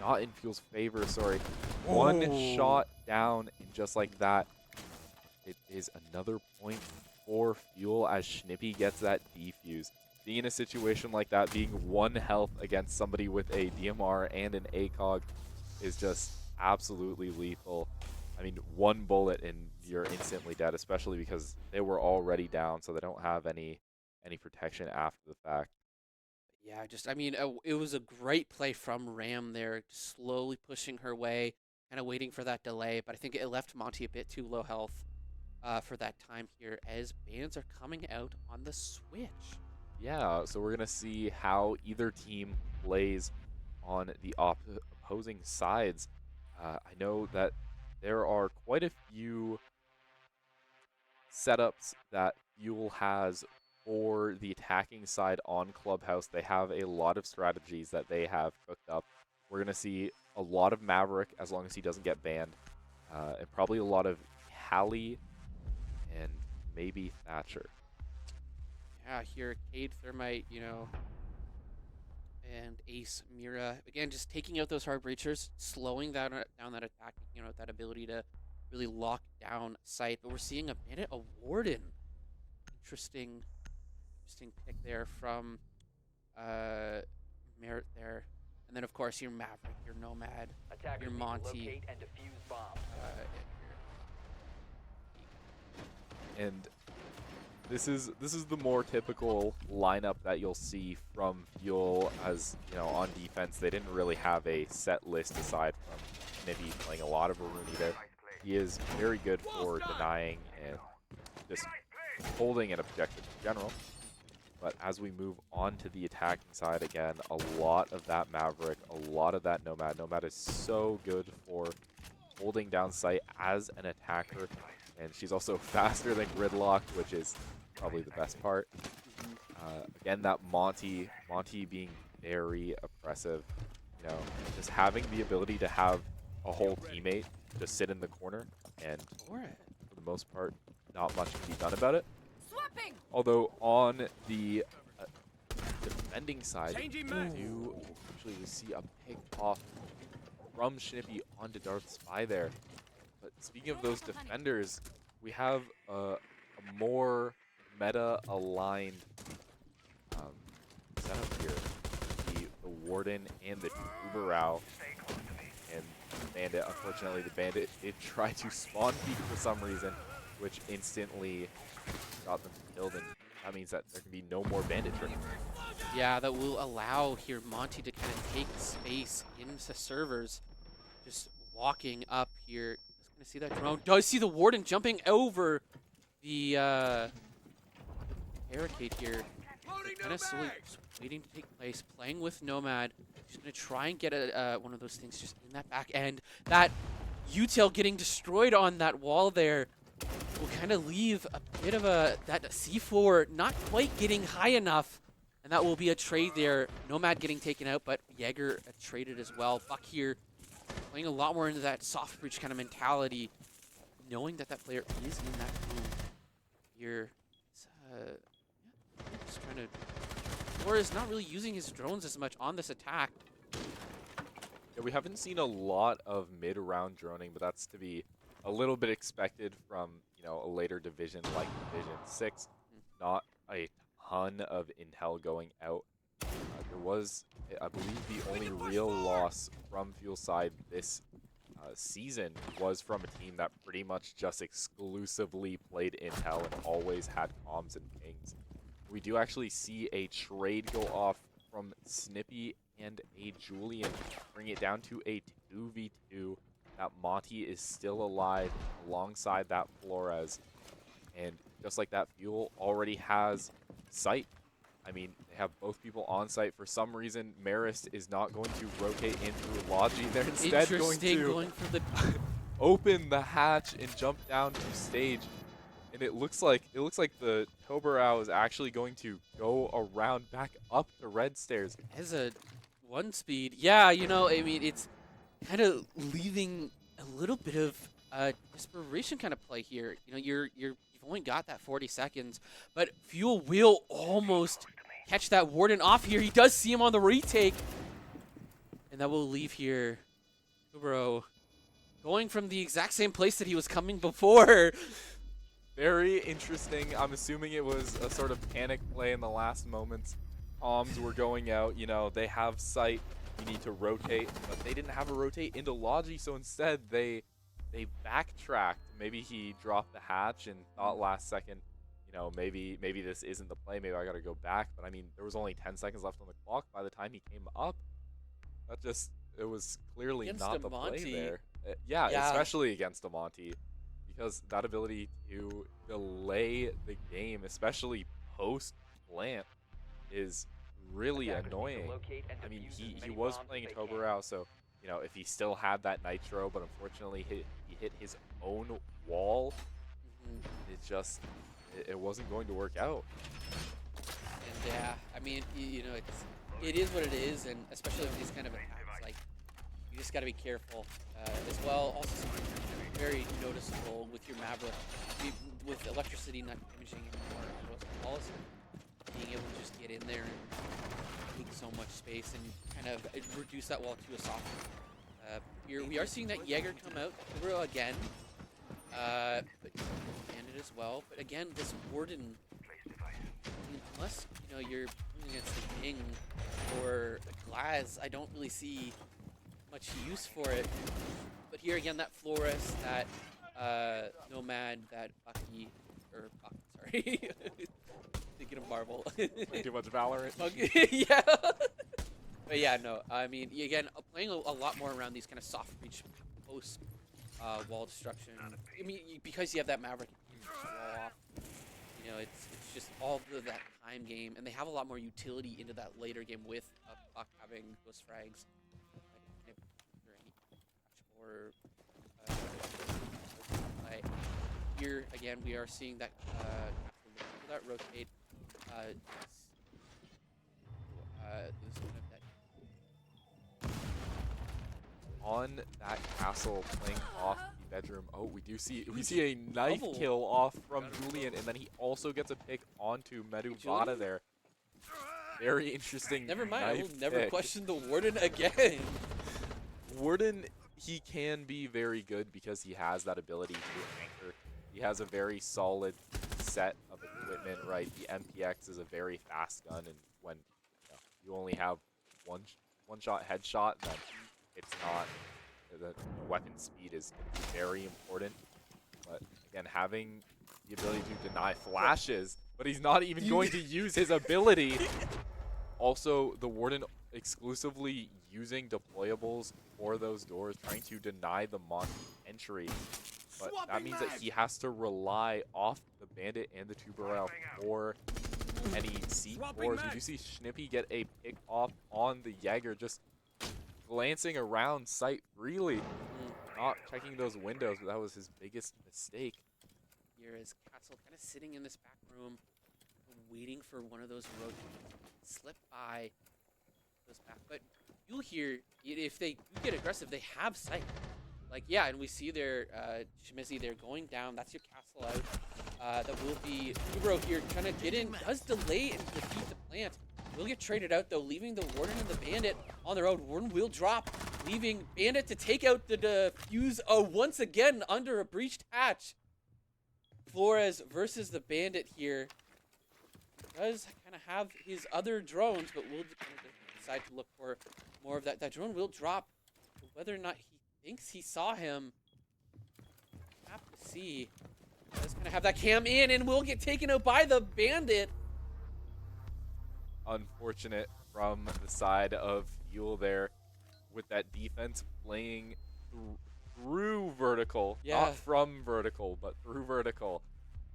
not in Fuel's favor, sorry. One shot down, and just like that, it is another point for Fuel as Schnippy gets that defuse. Being in a situation like that, being 1 health against somebody with a DMR and an ACOG is just absolutely lethal. I mean, 1 bullet and you're instantly dead, especially because they were already down, so they don't have any protection after the fact. Yeah, just, I mean, it was a great play from Ram there, slowly pushing her way, kind of waiting for that delay, but I think it left Monty a bit too low health for that time here, as bans are coming out on the switch. Yeah, so we're gonna see how either team plays on the opposing sides. I know that there are quite a few setups that Fuel has for the attacking side on Clubhouse. They have a lot of strategies that they have cooked up. We're gonna see a lot of Maverick as long as he doesn't get banned, and probably a lot of Hallie and maybe Thatcher. Yeah, here Cade, Thermite, and Ace, Mira. Again, just taking out those hard breachers, slowing down that attack, that ability to really lock down sight. But we're seeing a Bandit, a Warden. Interesting, interesting pick there from Merit there. And then, of course, your Maverick, your Nomad, your Monty. And And this is the more typical lineup that you'll see from Fuel. As you know, on defense they didn't really have a set list aside from maybe playing a lot of Aruni there. He is very good for denying and just holding an objective in general. But as we move on to the attacking side, again, a lot of that Maverick, a lot of that Nomad. Nomad is so good for holding down sight as an attacker, and she's also faster than Gridlock, which is probably the best part. Again, that Monty being very oppressive, just having the ability to have a whole teammate just sit in the corner, and for the most part, not much can be done about it. Although on the defending side, we do actually see a pick off from Schnippy onto Darth Spy there. But speaking of those defenders, we have a more meta-aligned setup here. The Warden and the Tuberao. And the Bandit, unfortunately, the Bandit did try to spawn peek for some reason, which instantly got them killed, and that means that there can be no more banditry. Yeah, that will allow here Monty to kind of take space into servers. Just walking up here. Just gonna see that drone. Does see the Warden jumping over the barricade here. Kind of slowly waiting to take place, playing with Nomad. Just gonna try and get one of those things just in that back end. That util getting destroyed on that wall there will kind of leave a bit of that C4 not quite getting high enough, and that will be a trade there. Nomad getting taken out, but Jaeger traded as well. Buck here playing a lot more into that soft breach kind of mentality, knowing that that player is in that room here. Just trying to, or is not really using his drones as much on this attack. Yeah, we haven't seen a lot of mid-round droning, but that's to be a little bit expected from, a later division like Division 6. Not a ton of intel going out. There was, I believe, the only real loss from Fuel side this season was from a team that pretty much just exclusively played intel and always had comms and pings. We do actually see a trade go off from Snippy and a Julian, bring it down to a 2v2. That Monty is still alive alongside that Flores. And just like that, Fuel already has sight. I mean, they have both people on site. For some reason, Marist is not going to rotate in through Logi. They're instead going for the open the hatch and jump down to stage. And it looks like the Toberau is actually going to go around back up the red stairs. As a one speed, yeah, I mean, it's kind of leaving a little bit of desperation kind of play here. You've only got that 40 seconds, but Fuel will almost catch that Warden off here. He does see him on the retake, and that will leave here Kubro going from the exact same place that he was coming before. Very interesting. I'm assuming it was a sort of panic play in the last moments. Comms were going out, they have sight. You need to rotate, but they didn't have a rotate into Logi, so instead they backtracked. Maybe he dropped the hatch and thought last second, maybe this isn't the play. Maybe I got to go back. But I mean, there was only 10 seconds left on the clock by the time he came up. It was clearly against not the play there. Yeah, especially against a Monty, because that ability to delay the game, especially post plant, is really annoying. I mean, he was playing Tobarao, so you know if he still had that Nitro, but unfortunately he hit his own wall. Mhm. It wasn't going to work out. And yeah, I mean, you know, it is what it is, and especially with these kind of attacks, like you just got to be careful as well. Also, something very noticeable with your Maverick, with electricity not damaging anymore on those walls, being able to just get in there and take so much space and kind of reduce that wall to a soft. Here we are seeing that Jaeger come out again, but banded as well. But again, this Warden, unless you know you're playing against the King or a Glaz, I don't really see much use for it. But here again, that Flores, that Nomad, that Bucky, or Buck, sorry, thinking of Marvel. Playing too much Valorant. Yeah. But yeah, no, I mean, again, playing a lot more around these kind of soft reach post wall destruction. I mean, because you have that Maverick, you can push the wall off. You know, it's just all of that time game, and they have a lot more utility into that later game with Buck having those frags. Or play. Here again, we are seeing that that rotate. Is kind of that. On that castle, playing off the bedroom. Oh, we see a knife kill off from Julian, and then he also gets a pick onto Meduvada there. Very interesting. Never mind, I will never pick. question the Warden again. Warden, he can be very good because he has that ability to anchor. He has a very solid set of equipment, right? The MPX is a very fast gun, and when you only have one shot headshot, then it's not the weapon speed is going to be very important. But again, having the ability to deny flashes, but he's not even going to use his ability. Also, the Warden exclusively using deployables for those doors, trying to deny the Monty entry. But that means that he has to rely off the Bandit and the Tubarel for any C4s. We do see Schnippy get a pick off on the Jaeger, just glancing around sight freely, not checking those windows, but that was his biggest mistake. Here is Castle kind of sitting in this back room, waiting for one of those rotations to slip by those back. But you'll hear, if they do get aggressive, they have sight. Like, yeah, and we see their Shimizu, they're going down. That's your castle out. That will be Ubro here trying to get in. Does delay and defeat the plant. Will get traded out, though, leaving the Warden and the Bandit on their own. Warden will drop, leaving Bandit to take out the defuse once again under a breached hatch. Flores versus the Bandit here. Does kind of have his other drones, but will decide to look for more of that. That drone will drop. Whether or not he thinks he saw him, have to see. Does kind of have that cam in and will get taken out by the Bandit. Unfortunate from the side of Fuel there, with that defense playing through vertical, not from vertical, but through vertical.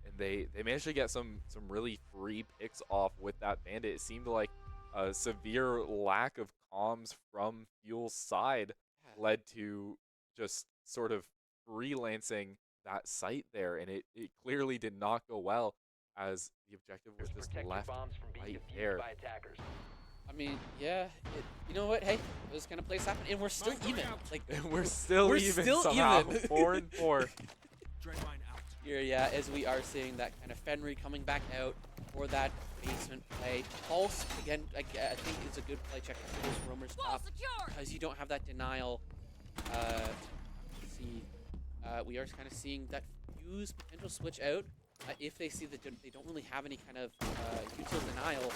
And they managed to get some really free picks off with that Bandit. It seemed like a severe lack of comms from Fuel's side led to just sort of freelancing that site there, and it clearly did not go well, as the objective was just left right there. I mean, yeah, you know what? Hey, those kind of plays happen, and we're still even. Like we're still even somehow. 4-4. Here, yeah, as we are seeing that kind of Fenry coming back out for that basement play. Pulse, again, I think it's a good play check for those roamers top, because you don't have that denial. We are kind of seeing that fuse potential switch out. If they see that they don't really have any kind of util denial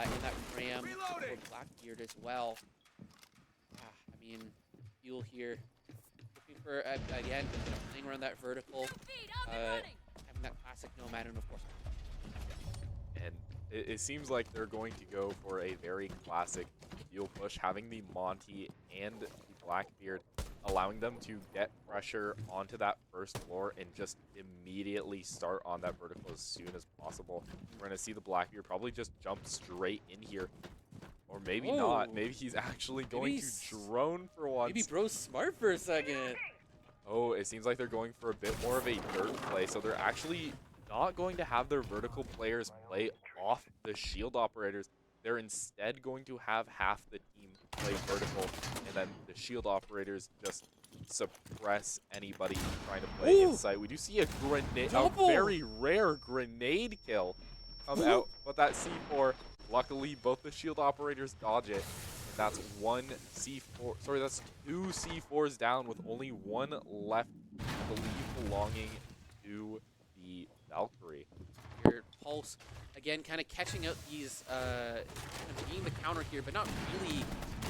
in that Ram or Blackbeard as well. I mean, Fuel here looking for, again, playing around that vertical, having that classic Nomad, and of course. And it seems like they're going to go for a very classic Fuel push, having the Monty and the Blackbeard allowing them to get pressure onto that first floor and just immediately start on that vertical as soon as possible. We're going to see the Blackbeard probably just jump straight in here. Or maybe not. Oh, Maybe he's actually maybe going to drone for maybe once. bro's smart for a second. Oh, it seems like they're going for a bit more of a dirt play, so they're actually not going to have their vertical players play off the shield operators. They're instead going to have half the team play vertical, and then the shield operators just suppress anybody trying to play inside. We do see a grenade, a very rare grenade kill come out, but that C4, luckily both the shield operators dodge it. And that's one C4, sorry, that's two C4s down with only one left, I believe, belonging to the Valkyrie. Your Pulse, again, kind of catching out these, kind of being the counter here, but not really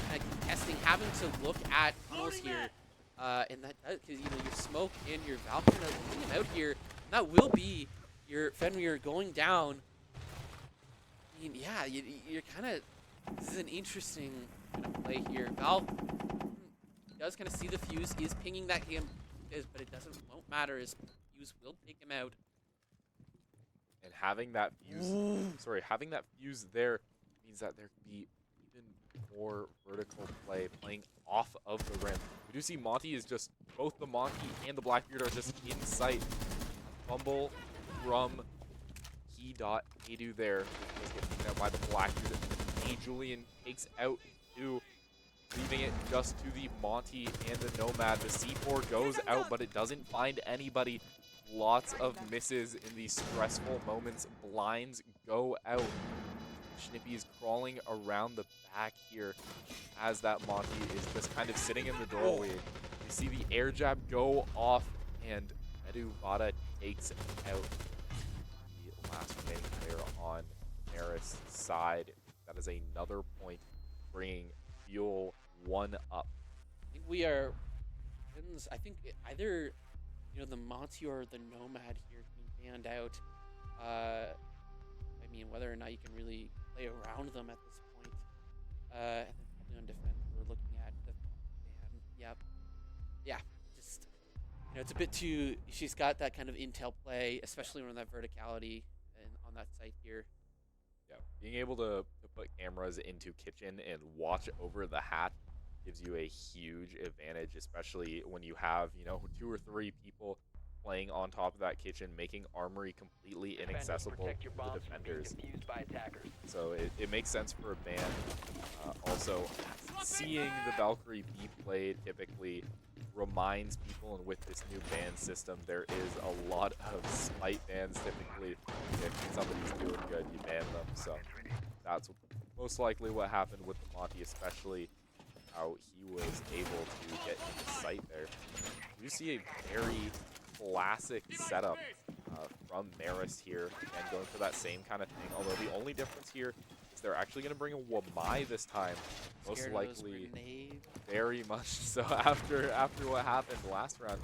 kind of contesting, having to look at tunnels here. And that, because, you know, your Smoke and your Valkyrie are looking him out here. And that will be your Fenrir going down. I mean, yeah, you're kind of, this is an interesting kind of play here. Val does kind of see the fuse, is pinging that him, but it won't matter, as fuse will take him out. And having that fuse, having that fuse there means that there can be even more vertical play playing off of the rim. We do see Monty is just, both the Monty and the Blackbeard are just in sight. Fumble from Key.Edu there. Just gets taken out by the Blackbeard. A Julian takes out two, leaving it just to the Monty and the Nomad. The C4 goes out, but it doesn't find anybody. Lots of misses in these stressful moments. Blinds go out. Schnippy is crawling around the back here as that Monty is just kind of sitting in the doorway. We see the air jab go off, and Edu Vada takes out the last remaining player on Marist's side. That is another point, bringing Fuel 1 up. I think we are, I think either, you know, the Monty or the Nomad here being banned out. I mean, whether or not you can really play around them at this point. And then probably on defense, we're looking at the ban. Yep. Yeah, just, you know, it's a bit too, she's got that kind of intel play, especially on that verticality and on that site here. Yeah, being able to put cameras into kitchen and watch over the hatch gives you a huge advantage, especially when you have, you know, 2 or 3 people playing on top of that kitchen, making Armory completely inaccessible to the defenders. So it makes sense for a ban. Also, seeing the Valkyrie be played typically reminds people, and with this new ban system, there is a lot of spite bans typically. If somebody's doing good, you ban them. So that's most likely what happened with the Monty, especially how he was able to get into sight there. You see a very classic setup from Marist here, and going for that same kind of thing, although the only difference here is they're actually going to bring a Wamai this time. Most likely, very much so, after what happened last round.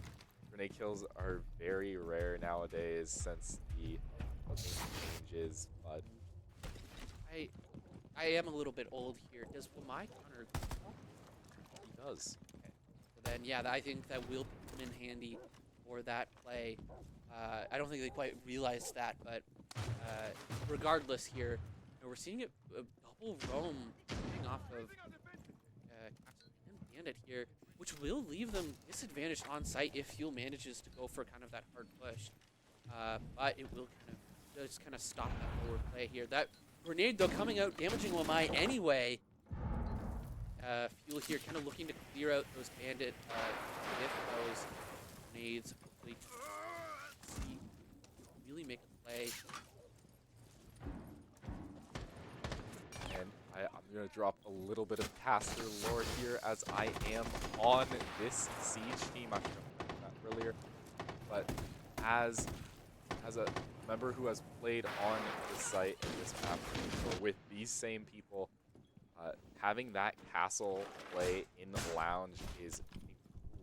Grenade kills are very rare nowadays since the changes, but I am a little bit old here. Does Wamai counter? He does. Okay. So then, yeah, I think that will come in handy for that play. I don't think they quite realized that, but regardless here, you know, we're seeing a double roam coming off of Bandit here, which will leave them disadvantaged on site if Fuel manages to go for kind of that hard push. But it will kind of stop that forward play here. That grenade, though, coming out, damaging Wamai anyway. Fuel here kind of looking to clear out those Bandit with those grenades. Hopefully, really make a play. And I'm going to drop a little bit of caster lore here, as I am on this Siege team. I should have mentioned that earlier. But as a member who has played on this site and this map with these same people, having that castle play in the lounge is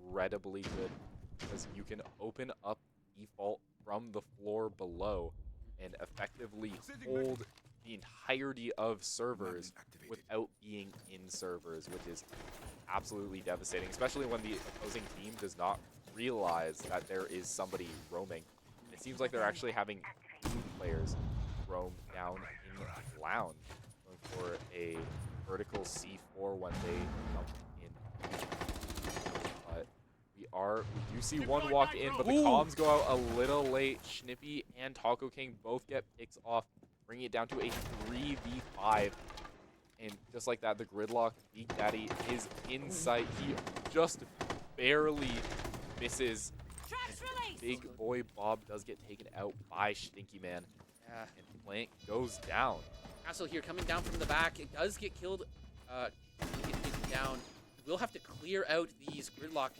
incredibly good, because you can open up default from the floor below and effectively hold the entirety of servers without being in servers, which is absolutely devastating, especially when the opposing team does not realize that there is somebody roaming. It seems like they're actually having 2 players roam down in lounge, going for a vertical C4 when they jump in. But we do see one walk in, but the comms go out a little late. Schnippy and Taco King both get picks off, bringing it down to a 3v5. And just like that, the gridlock Big Daddy is in sight. He just barely misses. And Big Boy Bob does get taken out by Stinky Man. Yeah. And Plank goes down. Castle here coming down from the back. It does get killed. Get taken down. We'll have to clear out these gridlock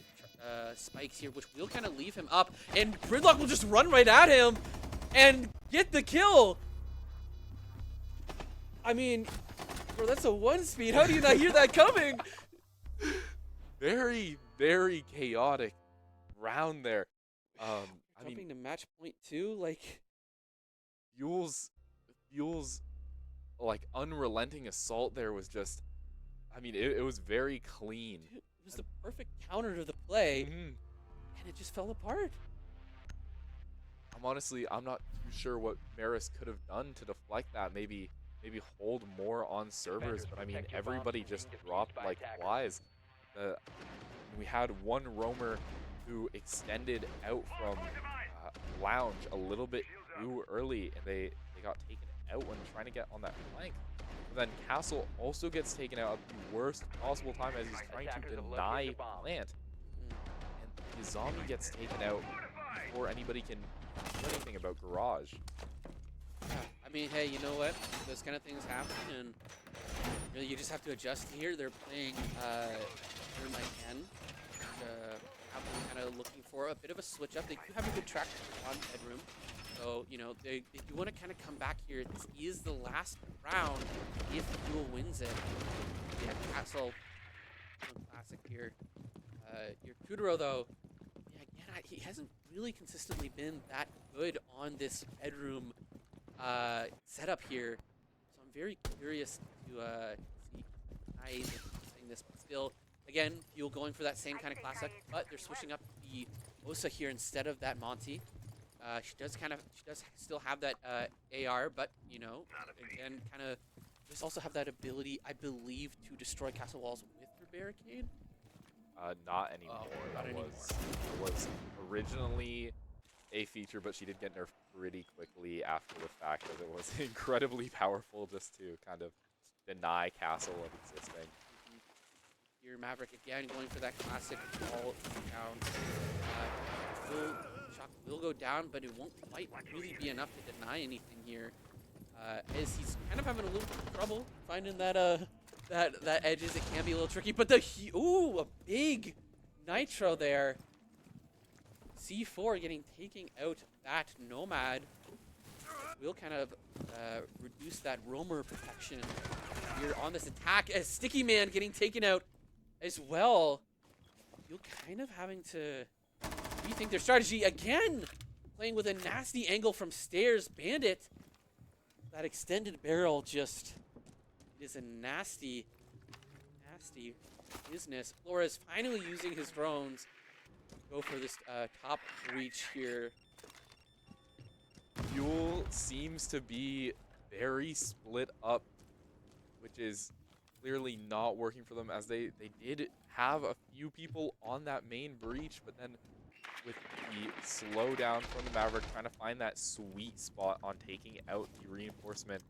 spikes here, which will kind of leave him up. And gridlock will just run right at him and get the kill. I mean, bro, that's a 1-speed. How do you not hear that coming? Very, very chaotic round there. I Jumping mean, to match point 2, like Fuel's like unrelenting assault there was just, I mean, it was very clean. it was the perfect counter to the play, Mhm. and it just fell apart. I'm not too sure what Marist could have done to deflect that. Maybe hold more on servers, but I mean, everybody just dropped like flies. We had one roamer who extended out from lounge a little bit too early, and they got taken out when trying to get on that flank. But then Castle also gets taken out at the worst possible time as he's trying to deny plant. And the zombie gets taken out before anybody can do anything about Garage. Yeah, I mean, hey, you know what? Those kind of things happen, and really you just have to adjust here. They're playing Thermite N. Kind of looking for a bit of a switch up. They do have a good track on Bedroom. So, you know, they do want to kind of come back here. This is the last round if Fuel wins it. Yeah, Castle classic here. Your Kuduro, though, yeah, again, he hasn't really consistently been that good on this Bedroom setup here. So I'm very curious to see how he's saying this, but still, again, Fuel going for that same kind of classic, but they're switching up the Osa here instead of that Monty. She does still have that AR, but you know, again, kind of just also have that ability, I believe, to destroy castle walls with her barricade. Not anymore. Oh, not anymore. That was originally a feature, but she did get nerfed pretty quickly after the fact, as it was incredibly powerful just to kind of deny castle of existing. Here, Maverick again going for that classic all down. Shock will go down, but it won't quite really be enough to deny anything here. As he's kind of having a little bit of trouble finding that that edges. It can be a little tricky, but ooh, a big nitro there. C4 getting taking out that Nomad will kind of reduce that roamer protection here on this attack, as Sticky Man getting taken out as well. You're kind of having to rethink their strategy again, playing with a nasty angle from stairs. Bandit, that extended barrel just is a nasty business. Flores finally using his drones to go for this top breach here. Fuel seems to be very split up, which is clearly not working for them, as they did have a few people on that main breach, but then with the slowdown from the Maverick trying to find that sweet spot on taking out the reinforcement,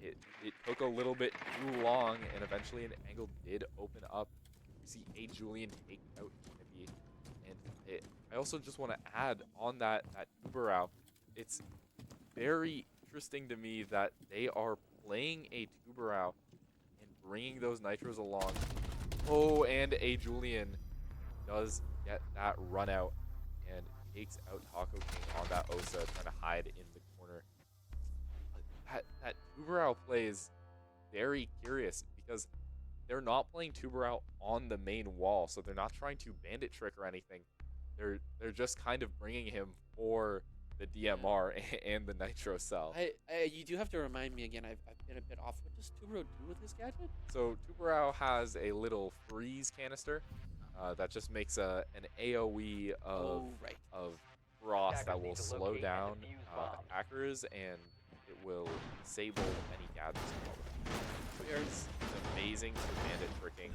it took a little bit too long, and eventually an angle did open up. You see A. Julian take out Snippy, and I also just want to add on that Tubarao, it's very interesting to me that they are playing a Tubarao and bringing those nitros along. Oh, and A. Julian does get that run out and takes out Taco King on that Osa, trying to hide in the corner. That Tubarao play is very curious because they're not playing Tubarao on the main wall, so they're not trying to bandit trick or anything. They're just kind of bringing him for the Yeah. DMR and the Nitro Cell. You do have to remind me again. I've been a bit off. What does Tubero do with his gadget? So Tubarão has a little freeze canister that just makes an AOE Oh, right. of frost that Attackers will need to slow locate and down defuse bombs. attackers, and it will disable any gadgets. So he's amazing for bandit tricking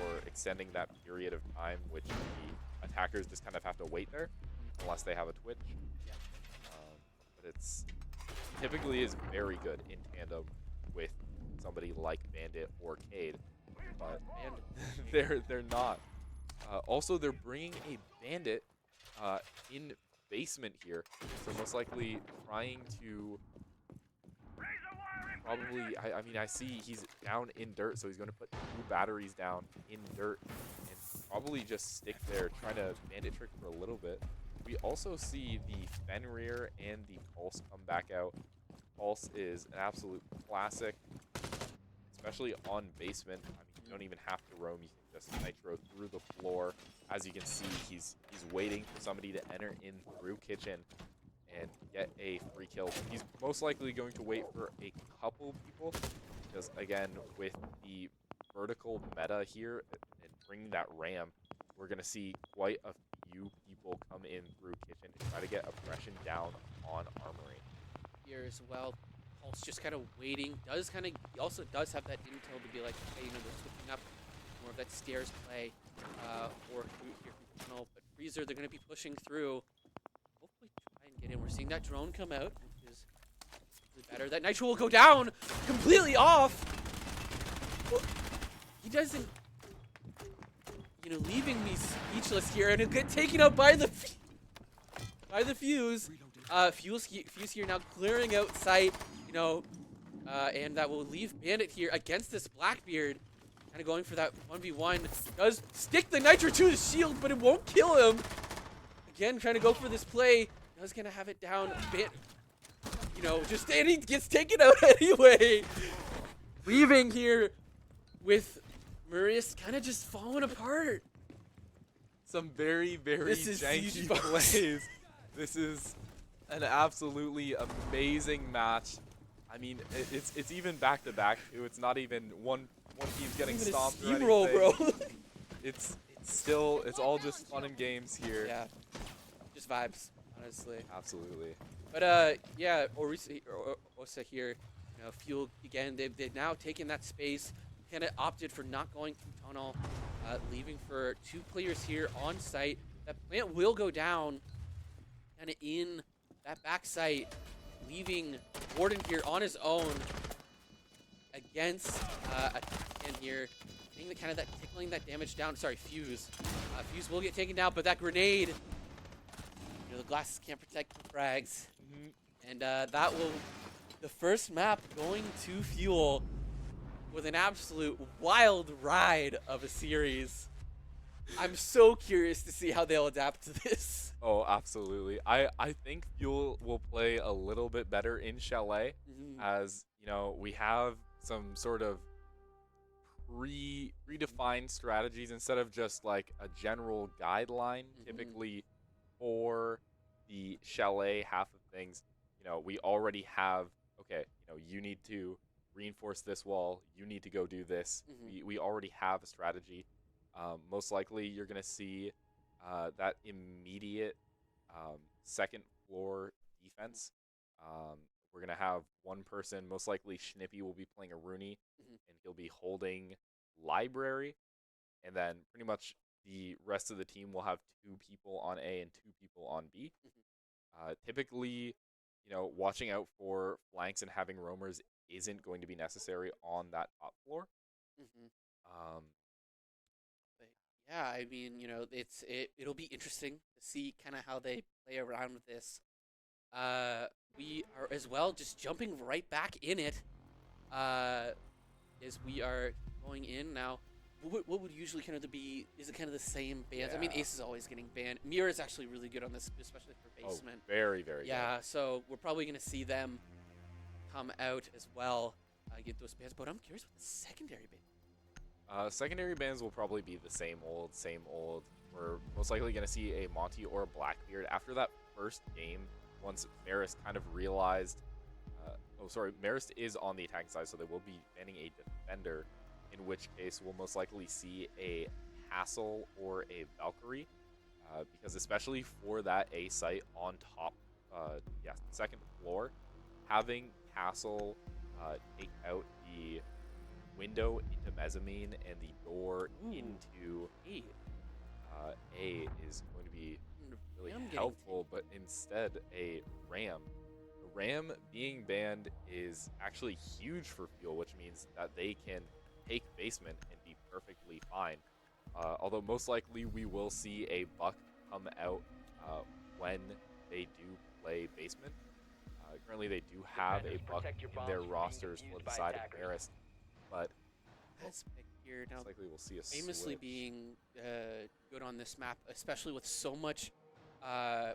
or extending that period of time which the attackers just kind of have to wait there unless they have a twitch. But it's typically is very good in tandem with somebody like Bandit or Cade, but they're not. Also, they're bringing a Bandit in basement here, so most likely trying to probably. I mean, I see he's down in dirt, so he's going to put 2 batteries down in dirt and probably just stick there, trying to Bandit trick for a little bit. We also see the Fenrir and the Pulse come back out. Pulse is an absolute classic, especially on basement. I mean, you don't even have to roam. You can just nitro through the floor. As you can see, he's waiting for somebody to enter in through kitchen and get a free kill. He's most likely going to wait for a couple people because, again, with the vertical meta here and bringing that ram, we're going to see quite a few people come in through kitchen to try to get aggression down on Armory. Here as well. Pulse just kind of waiting. He also does have that intel to be like, hey, they're switching up more of that stairs play or here from tunnel. But Freezer, they're going to be pushing through. Hopefully try and get in. We're seeing that drone come out, which is really better. That Nitro will go down completely off. Well, he doesn't, leaving me speechless here, and he'll get taken out by the fuse. Fuse here now clearing out sight, and that will leave Bandit here against this Blackbeard. Kind of going for that 1v1. Does stick the Nitro to the shield, but it won't kill him. Again, trying to go for this play. Does gonna have it down. And he gets taken out anyway. Leaving here with Marist kind of just falling apart. Some very, very janky plays. This is an absolutely amazing match. I mean, it's even back to back too. It's not even one team's getting stomped or anything. Bro. It's all just fun and games here. Yeah, just vibes, honestly. Absolutely. But yeah, Osa here, Fuel again. They've now taken that space. Kind of opted for not going through tunnel, leaving for 2 players here on site. That plant will go down, kind of in that back site, leaving Warden here on his own against a and here, getting the kind of that tickling that damage down. Sorry, Fuse. Fuse will get taken down, but that grenade, the glasses can't protect the frags, and that will the first map going to Fuel with an absolute wild ride of a series. I'm so curious to see how they'll adapt to this. Oh, absolutely. I think Fuel will play a little bit better in Chalet, as we have some sort of predefined strategies instead of just like a general guideline. Typically, for the Chalet half of things, we already have. Okay, you need to reinforce this wall. You need to go do this. We already have a strategy. Most likely, you're going to see that immediate second floor defense. We're going to have one person, most likely Schnippy will be playing a Rooney, and he'll be holding library. And then pretty much the rest of the team will have 2 people on A and 2 people on B. Typically, watching out for flanks and having roamers isn't going to be necessary on that top floor. But yeah, I mean, it'll be interesting to see kind of how they play around with this. We are as well just jumping right back in it, as we are going in now. What would usually kind of be? Is it kind of the same bands? Yeah. I mean, Ace is always getting banned. Mira is actually really good on this, especially for basement. Oh, very, very Yeah, so we're probably gonna see them come out as well, get those bans. But I'm curious what the secondary ban. Secondary bans will probably be the same old. We're most likely going to see a Monty or a Blackbeard. After that first game, once Marist kind of realized. Oh, sorry, Marist is on the attacking side, so they will be banning a defender, in which case we'll most likely see a Castle or a Valkyrie, because especially for that A site on top, yeah, second floor, having Castle take out the window into mezzanine and the door into A is going to be really helpful, but instead a Ram. A Ram being banned is actually huge for Fuel, which means that they can take basement and be perfectly fine. Although most likely we will see a Buck come out when they do play basement. Currently they do have a Buck in their rosters for the side of Marist, but Aspect here now. most likely we'll see a Famously switch. being good on this map, especially with so much,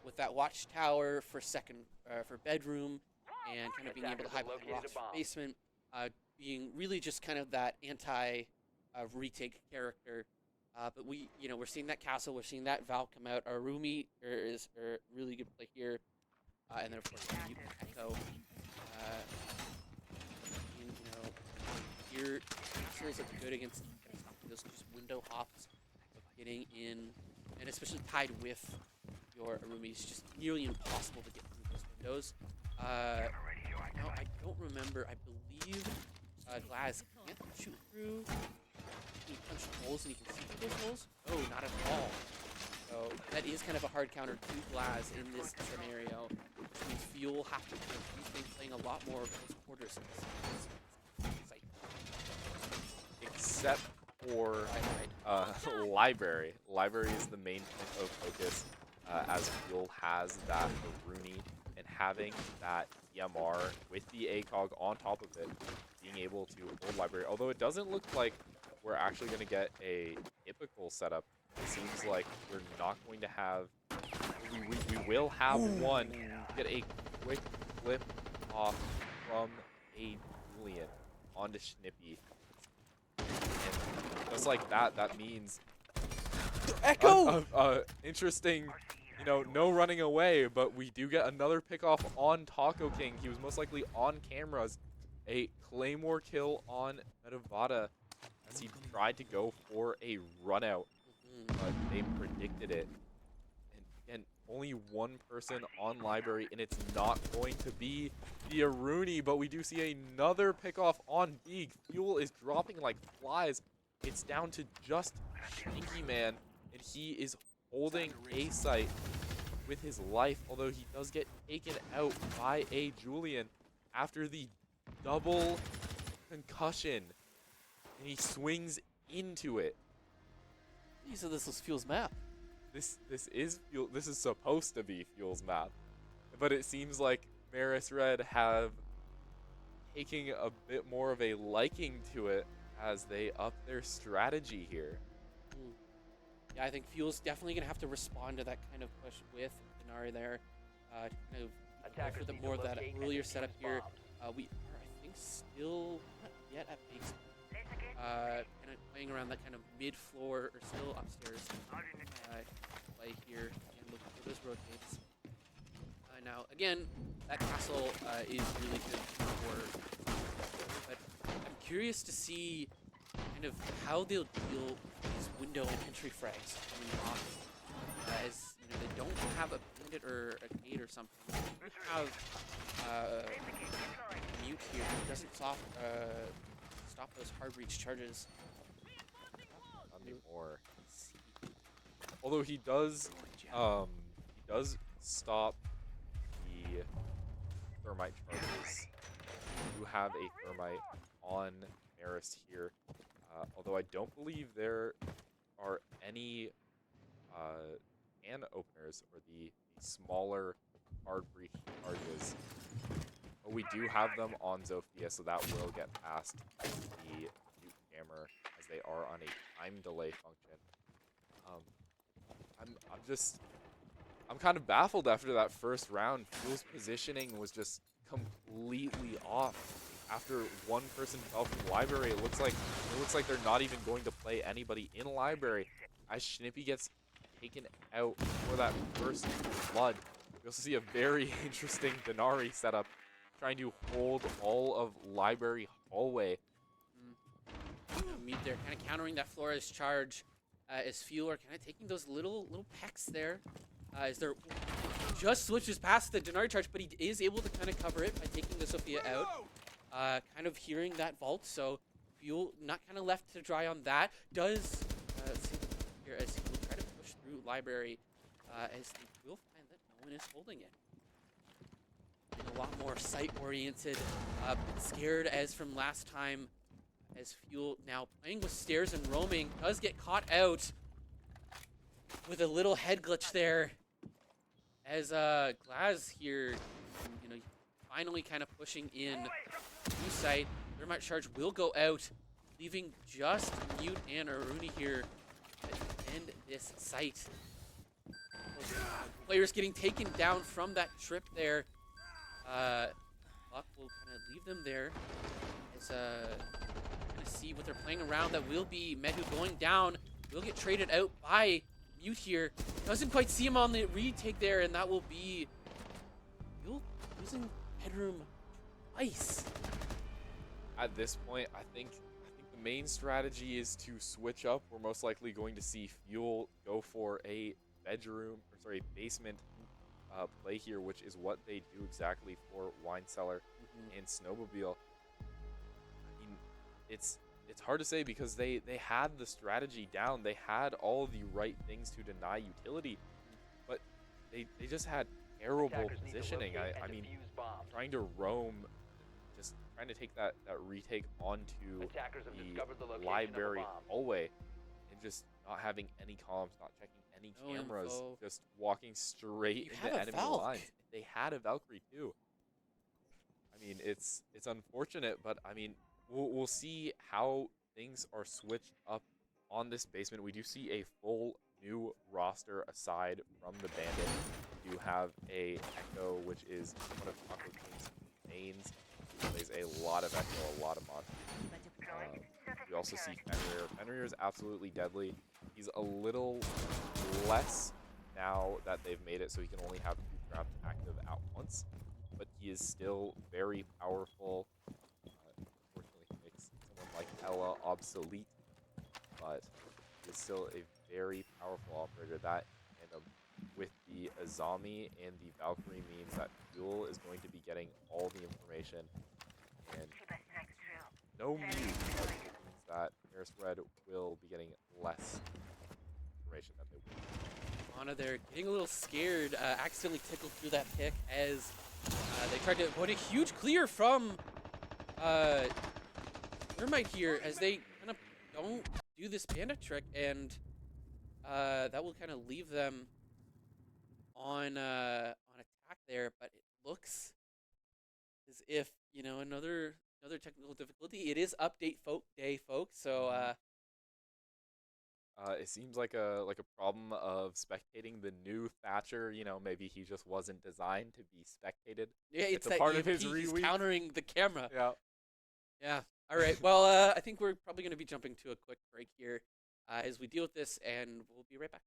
with that watchtower for second, for bedroom, and kind of being able to hide behind rocks for basement, being really just kind of that anti retake character. But we're seeing that Castle, we're seeing that Val come out. Arumi is a really good play here, and then of course Echo. Here Castles look good against those just window hops of getting in, and especially tied with your Arumi, it's just nearly impossible to get through those windows. Now I don't remember. I believe Glass can't shoot through. He can punch holes and he can see through those holes. No, not at all. So that is kind of a hard counter to Glass in this scenario, which means Fuel have to rethink playing a lot more of those quarters in this site. Except for Library. Library is the main point of focus, as Fuel has that Rooney, and having that EMR with the ACOG on top of it, being able to hold Library. Although it doesn't look like we're actually going to get a typical setup. It seems like we're not going to have... We will have one get a quick flip off from a Julian onto Schnippy. And just like that, that means Echo! interesting, no running away, but we do get another pickoff on Taco King. He was most likely on cameras. A Claymore kill on Medavada as he tried to go for a run out, but they predicted it. And again, only one person on Library, and it's not going to be the Aruni, but we do see another pickoff on Beeg. Fuel is dropping like flies. It's down to just Stinky Man, and he is holding A site with his life, although he does get taken out by a Julian after the double concussion, and he swings into it. So this was Fuel's map. This is Fuel. This is supposed to be Fuel's map, but it seems like Marist Red have taking a bit more of a liking to it as they up their strategy here. Yeah, I think Fuel's definitely gonna have to respond to that kind of push with Denari there, to kind of go for the more of that earlier setup here. We are, I think, still not yet at base. Kind of playing around that kind of mid-floor or still upstairs play here and looking for those rotates. Now, again, that Castle is really good for, but I'm curious to see kind of how they'll deal with these window and entry frags coming off. As they don't have a bandit or a gate or something. They have mute here who doesn't stop those hard breach charges. Not anymore. Although he does stop the thermite charges. You have a thermite on Marist here. Although I don't believe there are any can openers or the smaller hard breach charges. But we do have them on Zofia, so that will get past the mute jammer as they are on a time delay function. I'm kind of baffled after that first round. Fuel's positioning was just completely off. After one person fell from Library, it looks like they're not even going to play anybody in Library. As Schnippy gets taken out for that first blood, We also see a very interesting Denari setup, trying to hold all of Library Hallway. Meet there, kind of countering that Flores charge as Fuel are kind of taking those little pecks there. As they're just switches past the Denari charge, but he is able to kind of cover it by taking the Sophia out. Kind of hearing that vault, so Fuel not kind of left to dry on that. Does see here as he will try to push through Library, as they will find that no one is holding it. And a lot more site-oriented, scared as from last time. As Fuel now playing with stairs and roaming, does get caught out with a little head glitch there. As Glaz here, finally kind of pushing in new site. Thermite charge will go out, leaving just Mute and Aruni here to end this site. Players getting taken down from that trip there. Luck will kind of leave them there. As gonna see what they're playing around. That will be Mehu going down. Will get traded out by Mute here. Doesn't quite see him on the retake there, and that will be losing headroom twice. At this point, I think the main strategy is to switch up. We're most likely going to see Fuel go for a basement play here, which is what they do exactly for Wine Cellar and Snowmobile. I mean, it's hard to say because they had the strategy down. They had all the right things to deny utility, but they just had terrible positioning. I mean, trying to roam, just trying to take that retake onto the library hallway, and just not having any columns, not checking any cameras, just walking straight into enemy lines. They had a Valkyrie too. I mean, it's unfortunate, but I mean, we'll see how things are switched up on this basement. We do see a full new roster aside from the Bandit. We do have a Echo, which is one of Taco King's mains. He plays a lot of Echo, a lot of mod. We also see Fenrir. Fenrir is absolutely deadly. He's a little less now that they've made it so he can only have 2 traps active at once, but he is still very powerful. Unfortunately, he makes someone like Ella obsolete, but he's still a very powerful operator. That, and with the Azami and the Valkyrie, means that Fuel is going to be getting all the information, and no mute, but it means that Marist Red will be getting less information than they would. Ana there getting a little scared, accidentally tickled through that pick as they tried to avoid a huge clear from Thermite here, as they kind of don't do this Bandit trick, and that will kind of leave them on attack there. But it looks as if another technical difficulty. It is update day, folks. So it seems like a problem of spectating the new Thatcher. Maybe he just wasn't designed to be spectated. Yeah, it's a that part EMP, of his he's countering the camera. Yeah. Yeah. All right. Well, I think we're probably going to be jumping to a quick break here as we deal with this, and we'll be right back.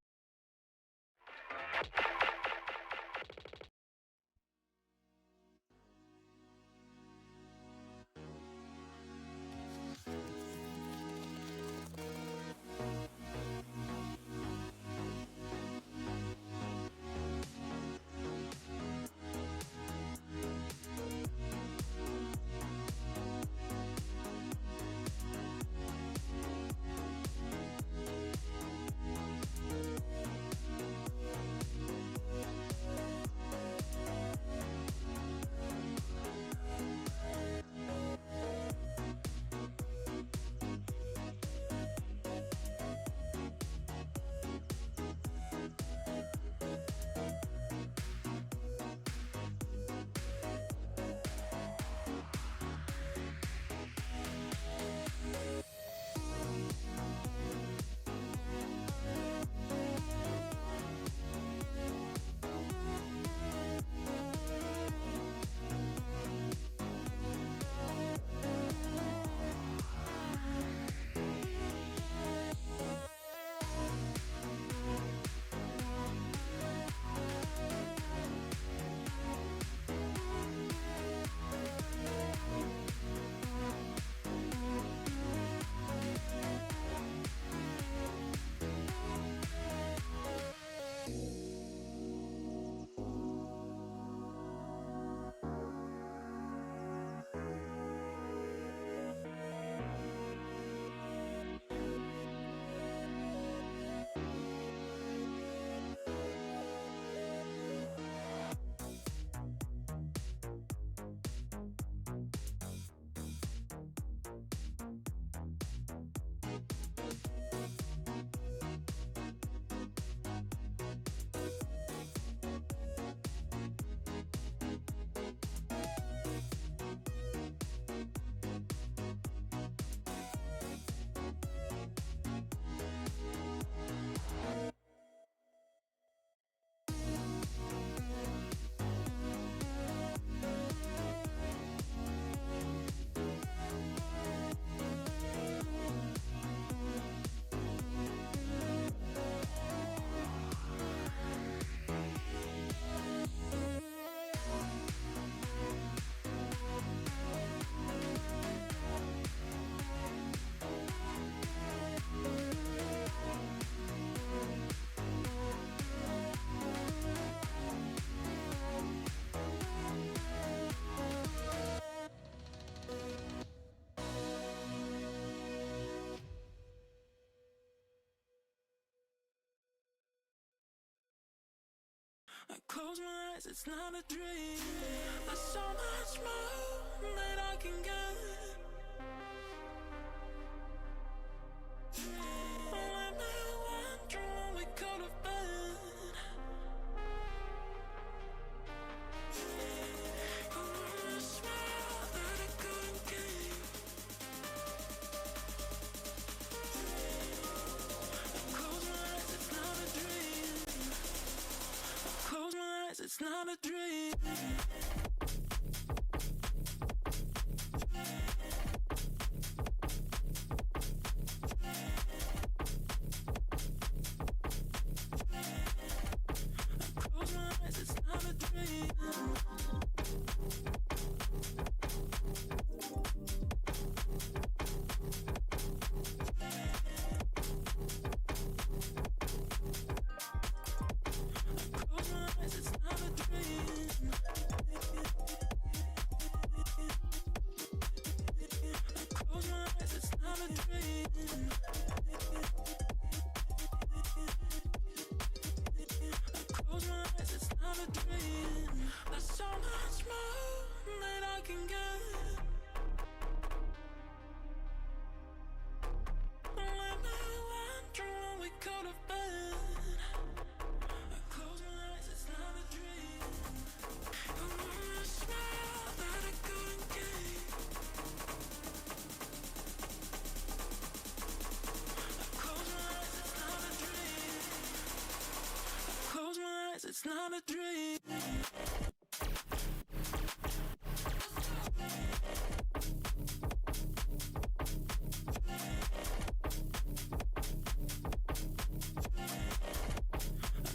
I close my eyes, it's not a dream. There's so much more that I can get. Let me wonder what we could have been. I swear that I couldn't keep. Close my eyes, it's not a dream. Close my eyes, it's not a dream. Close my eyes, it's not a dream. Close my eyes, it's not a dream. Close my eyes, it's not a dream. Close my eyes, it's not a dream. There's so much more that I can get. Let me wonder what we could have been. I close my eyes, it's not a dream. I swear that I couldn't keep. Close my eyes, it's not a dream. Close my eyes, it's not a dream.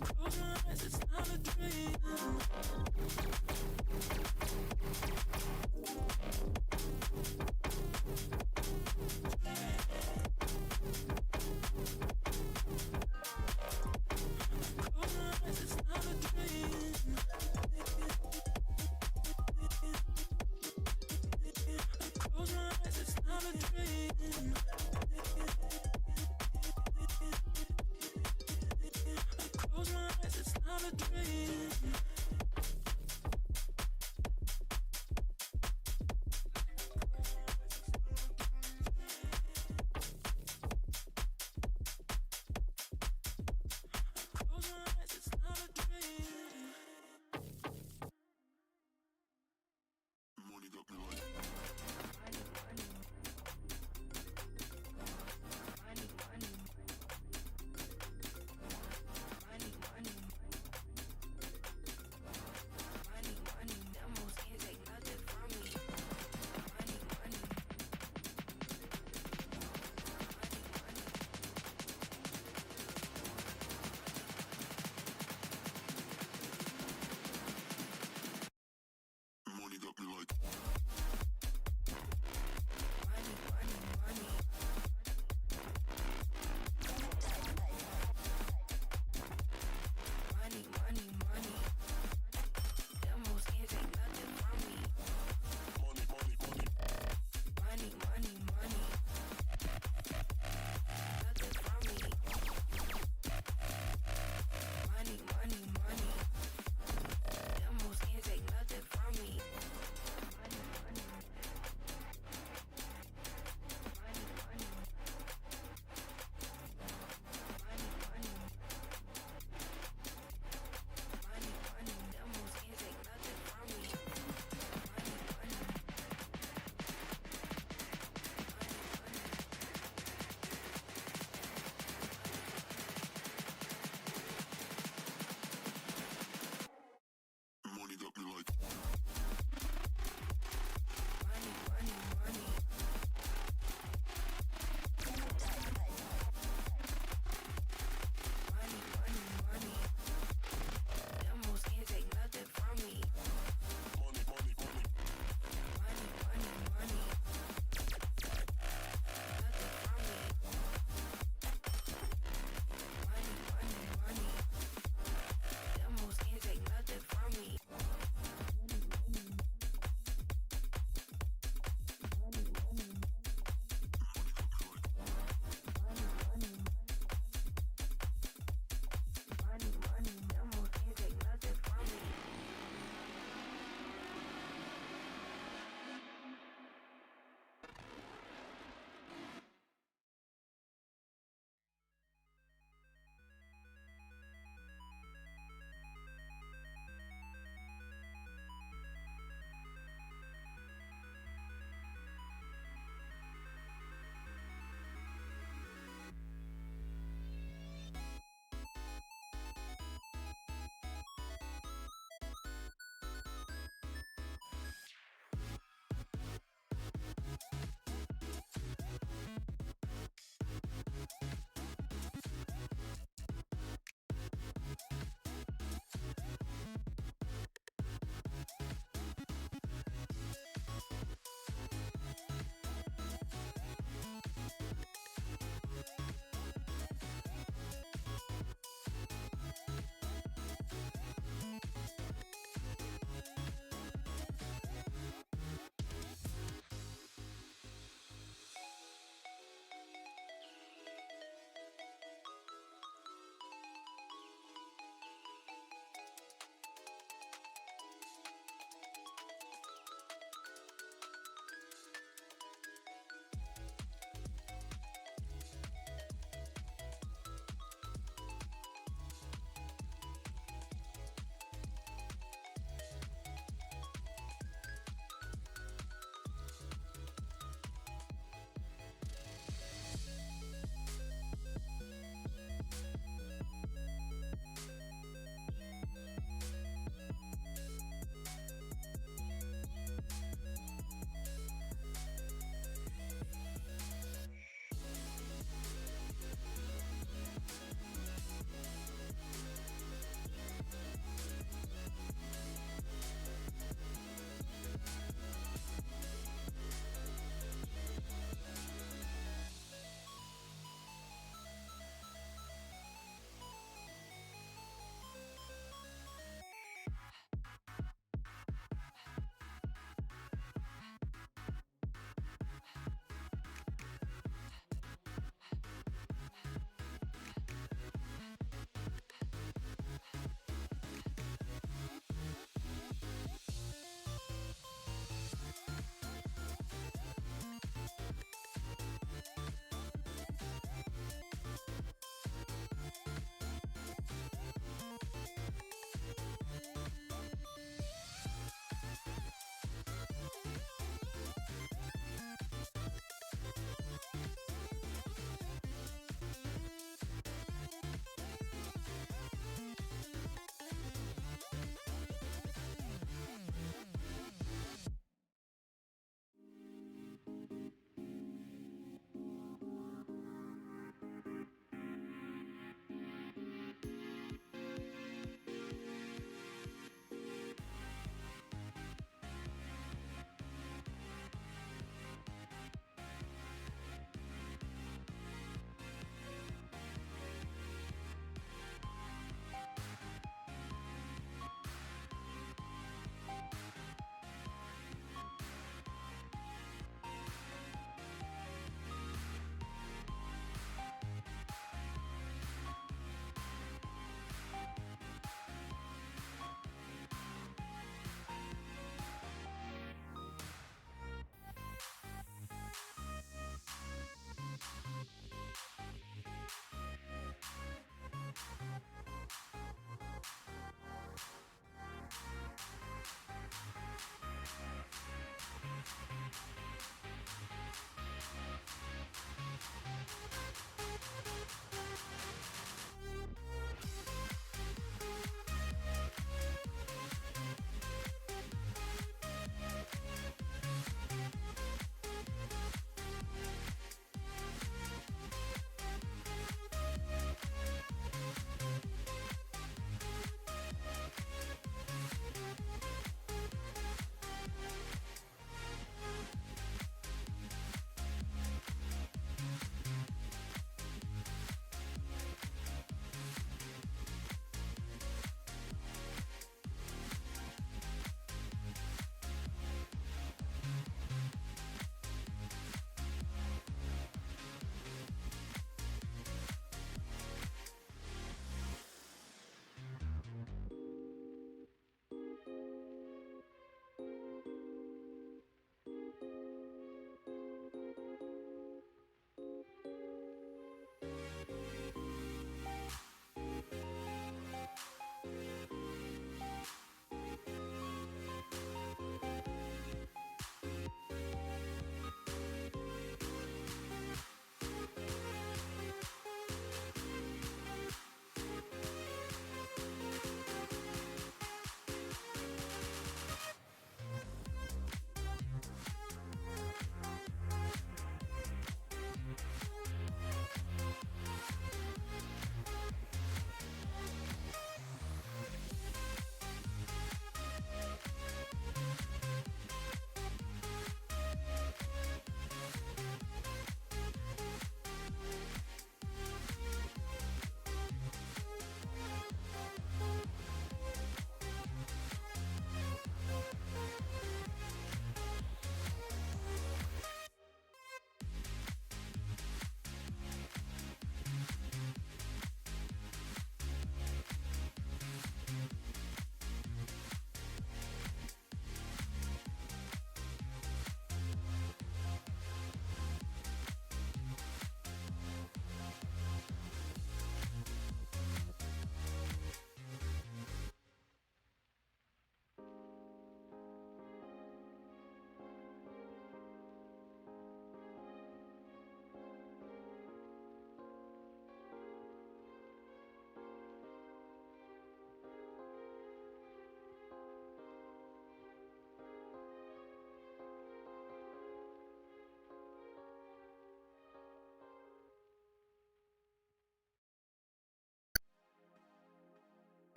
Close my eyes, it's not a dream. Close my eyes, it's not a dream. Close my eyes, it's not a dream. Close my eyes, it's not a dream. Close my eyes, it's not a dream. Money got me like.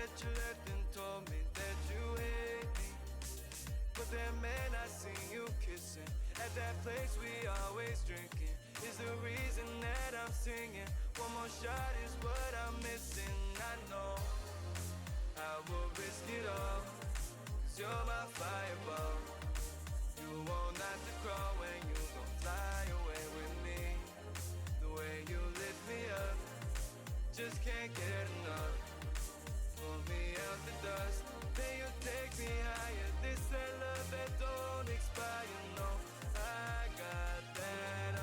that you left and told me that you hate me. But then man, I seen you kissing at that place we always drinking. Is the reason that I'm singing. One more shot is what I'm missing. I know I will risk it all, 'cause you're my fireball. You won't have to crawl when you gon' fly away with me. The way you lift me up, just can't get enough. Pull me out the dust, then you take me higher. This that love that don't expire, no. I got that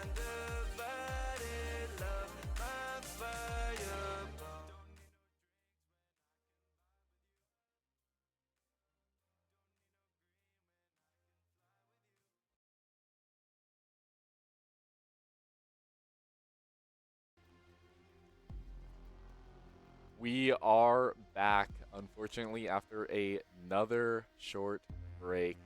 undivided love, my fireball. We are back, unfortunately, after another short break.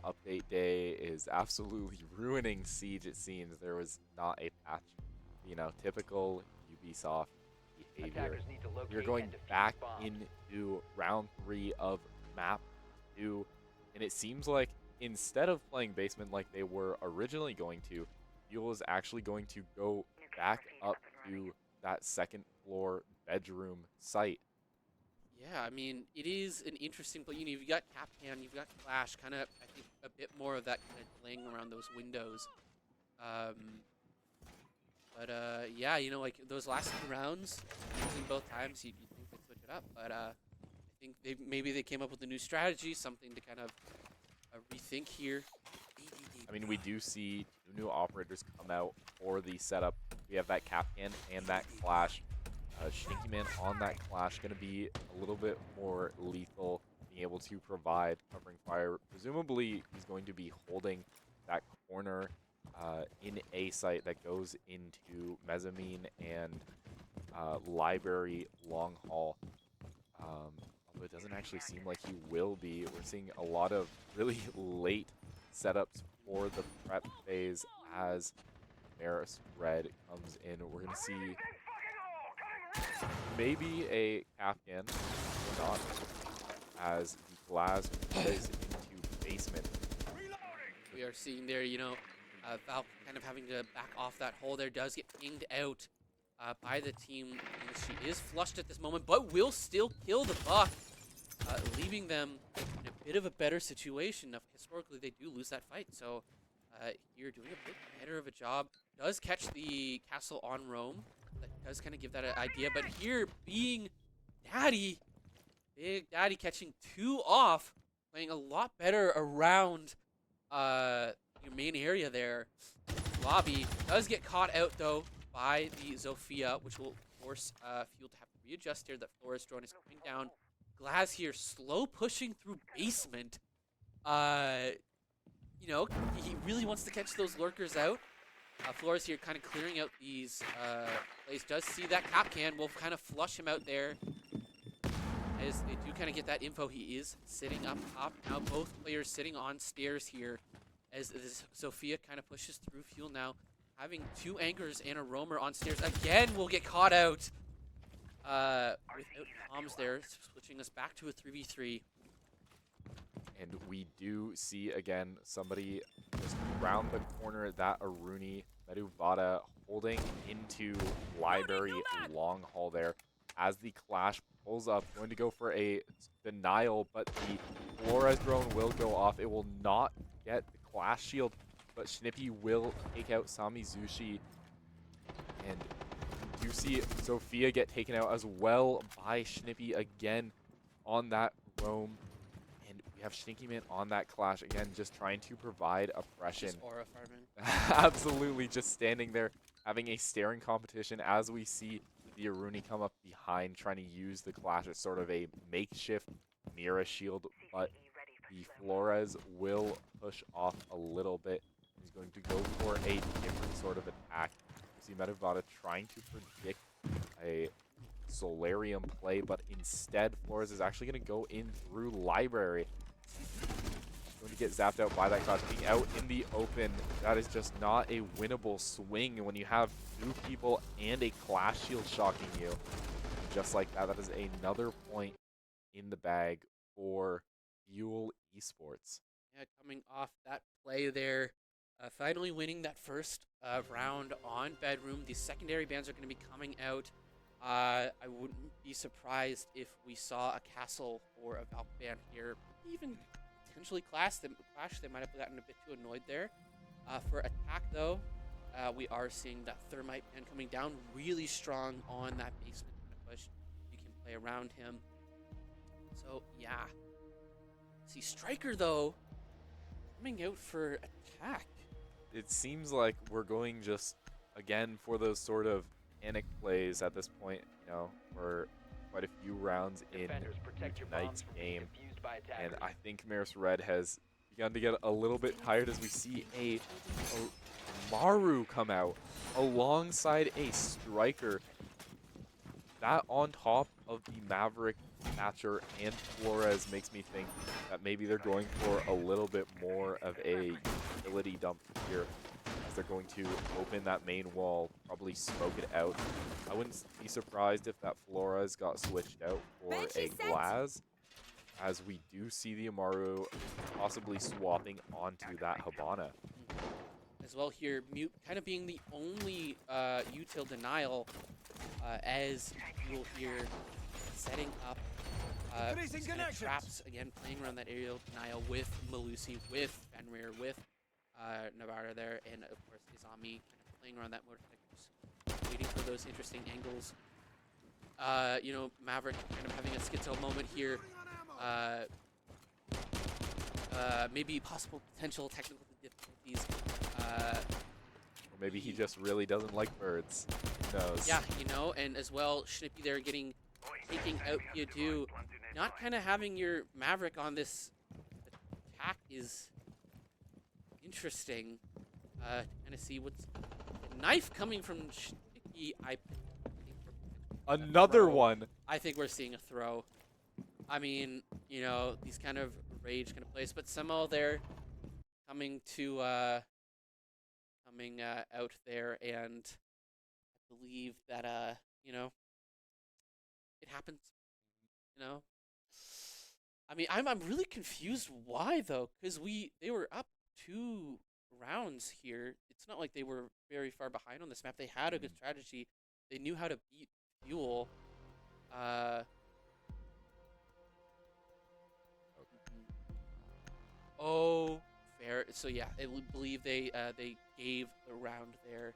Update day is absolutely ruining Siege, it seems. There was not a patch. Typical Ubisoft behavior. We're going back into round 3 of map 2, and it seems like instead of playing basement like they were originally going to, Fuel is actually going to go back up to that second floor bedroom site. Yeah, I mean, it is an interesting play. You've got Capcan, you've got Clash, kind of, I think, a bit more of that kind of delaying around those windows. Yeah, like those last 2 rounds, using both times, you'd think they'd switch it up. But I think maybe they came up with a new strategy, something to kind of rethink here. I mean, we do see 2 new operators come out for the setup. We have that Capcan and that Clash. Sneaky Man on that Clash going to be a little bit more lethal, being able to provide covering fire. Presumably, he's going to be holding that corner in A site that goes into Mezzanine and Library Long Haul. Although it doesn't actually seem like he will be. We're seeing a lot of really late setups for the prep phase as Marist Red comes in. We're going to see maybe a Capcan or not, as the Glass plays into basement. We are seeing there, Valk kind of having to back off that hole there, does get pinged out by the team. She is flushed at this moment, but will still kill the buck, leaving them in a bit of a better situation. Historically, they do lose that fight, so here doing a bit better of a job. Does catch the castle on Rome. That does kind of give that an idea, but here being Daddy, Big Daddy catching 2 off, playing a lot better around your main area there. Lobby does get caught out though by the Zofia, which will force Fuel to have to readjust here. That Flores drone is coming down. Glaz here slow pushing through basement. He really wants to catch those lurkers out. Flores here kind of clearing out these plays. Does see that Capcan, will kind of flush him out there. As they do kind of get that info, he is sitting up top. Now both players sitting on stairs here as Sophia kind of pushes through. Fuel now having 2 anchors and a roamer on stairs. Again, will get caught out without comms there, switching us back to a 3v3. And we do see, again, somebody just around the corner, that Aruni, Meduvada holding into Library Long Haul there. As the Clash pulls up, going to go for a denial, but the Flores drone will go off. It will not get the Clash shield, but Schnippy will take out Samizushi. And you see Sophia get taken out as well by Schnippy again on that roam. And we have Stinky Man on that Clash again, just trying to provide oppression. Just aura farming. Absolutely, just standing there, having a staring competition as we see the Aruni come up behind, trying to use the Clash as sort of a makeshift Mira shield, but the Flores will push off a little bit. He's going to go for a different sort of attack. You see Meduvada trying to predict a Solarium play, but instead Flores is actually going to go in through Library. Going to get zapped out by that Clash. Being out in the open, that is just not a winnable swing when you have 2 people and a Clash shield shocking you. just like that, that is another point in the bag for Fuel Esports. Yeah, coming off that play there, finally winning that first round on Bedroom. The secondary bans are going to be coming out. I wouldn't be surprised if we saw a Castle or a Valk ban here, even potentially Clash. They might have gotten a bit too annoyed there. For attack, though, we are seeing that Thermite ban coming down really strong on that basement push. You can play around him. So, yeah. See, Striker, though, coming out for attack. It seems like we're going just, again, for those sort of panic plays at this point. You know, we're quite a few rounds in tonight's game, and I think Marist Red has begun to get a little bit tired as we see a Maru come out alongside a Striker. That on top of the Maverick, Thatcher, and Flores makes me think that maybe they're going for a little bit more of a utility dump here, as they're going to open that main wall, probably smoke it out. I wouldn't be surprised if that Flores got switched out for a Glaz, as we do see the Amaru possibly swapping onto that Habana. As well here, Mute kind of being the only util denial, as Fuel here setting up kind of traps, again, playing around that aerial denial with Malusi, with Fenrir, with Navarra there, and of course Izami kind of playing around that motorcycle, waiting for those interesting angles. You know, Maverick kind of having a schizo moment here. Maybe possible potential technical difficulties. Or maybe he just really doesn't like birds. Who knows? Yeah, you know, and as well, Schnippy there taking out Piadu. Not kind of having your Maverick on this attack is interesting. To kind of see what's a knife coming from Schnippy. Another one. I think we're seeing a throw. I mean, you know, these kind of rage kind of plays, but Semo there coming to out there, and I believe that you know, it happens. You know, I mean, I'm really confused why though, because they were up 2 rounds here. It's not like they were very far behind on this map. They had a good strategy. They knew how to beat Fuel. Oh, fair. So yeah, I believe they gave the round there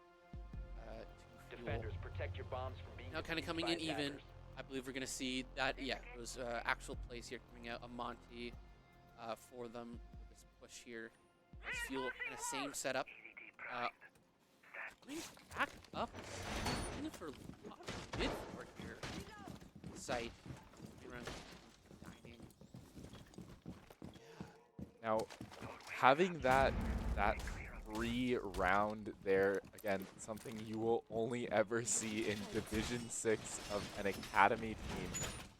to Fuel. Defenders, protect your bombs from being Now kind of coming in even. I believe we're gonna see that. Yeah, those actual plays here coming out. A Monty for them with this push here. As Fuel kind of same setup. Going back up. Looking for a lot of mid for here. Site. Now, having that free round there, again, something you will only ever see in Division 6 of an Academy team.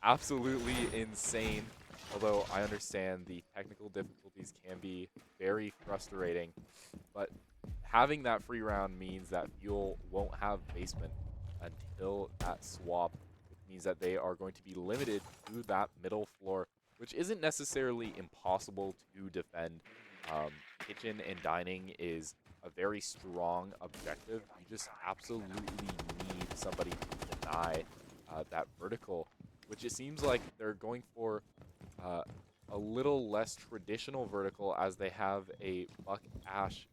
Absolutely insane. Although I understand the technical difficulties can be very frustrating, but having that free round means that Fuel won't have basement until that swap, which means that they are going to be limited to that middle floor, which isn't necessarily impossible to defend. Kitchen and dining is a very strong objective. You just absolutely need somebody to deny that vertical, which it seems like they're going for a little less traditional vertical, as they have a Buck Ash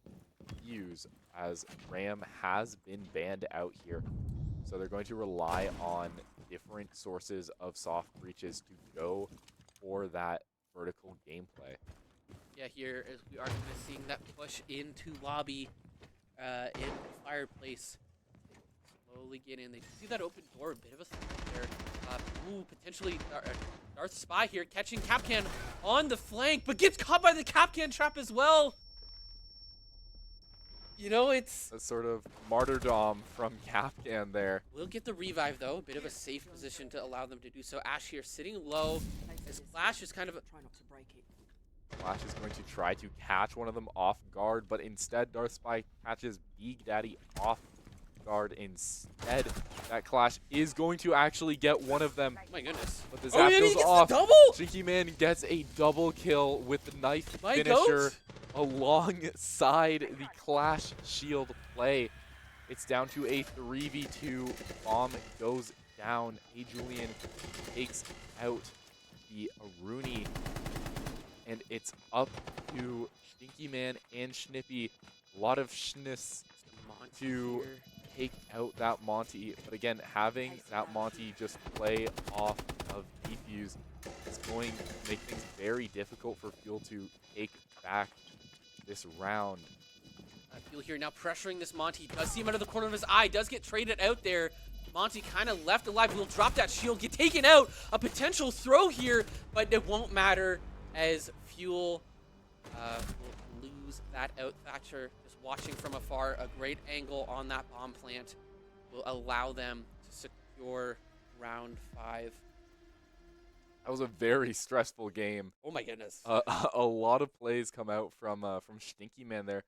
fuse, as Ram has been banned out here. So they're going to rely on different sources of soft breaches to go for that vertical gameplay. Yeah, here as we are kind of seeing that push into lobby, in fireplace. Slowly get in. They see that open door, a bit of a threat there. Ooh, potentially Darth Spy here catching Capcan on the flank, but gets caught by the Capcan trap as well. You know, it's A sort of martyrdom from Capcan there. We'll get the revive though, a bit of a safe position to allow them to do so. Ash here sitting low, as Clash is kind of Flash is going to try to catch one of them off guard, but instead Darth Spy catches Big Daddy off guard instead. That Clash is going to actually get one of them. Oh my goodness. But the Oh, zap yeah, he goes gets off. the double! Shinky Man gets a double kill with the knife My finisher goat? alongside the Clash shield play. It's down to a 3v2. Bomb goes down. Julian takes out the Aruni. And it's up to Stinky Man and Schnippy. A lot of schniss to take out that Monty. But again, having that Monty just play off of defuse is going to make things very difficult for Fuel to take back this round. Fuel here now pressuring this Monty. Does see him out of the corner of his eye. Does get traded out there. Monty kind of left alive. Will drop that shield. Get taken out. A potential throw here, but it won't matter as Fuel will lose that out. Thatcher just watching from afar. A great angle on that bomb plant will allow them to secure round 5. That was a very stressful game. Oh my goodness. A lot of plays come out from Stinky Man there.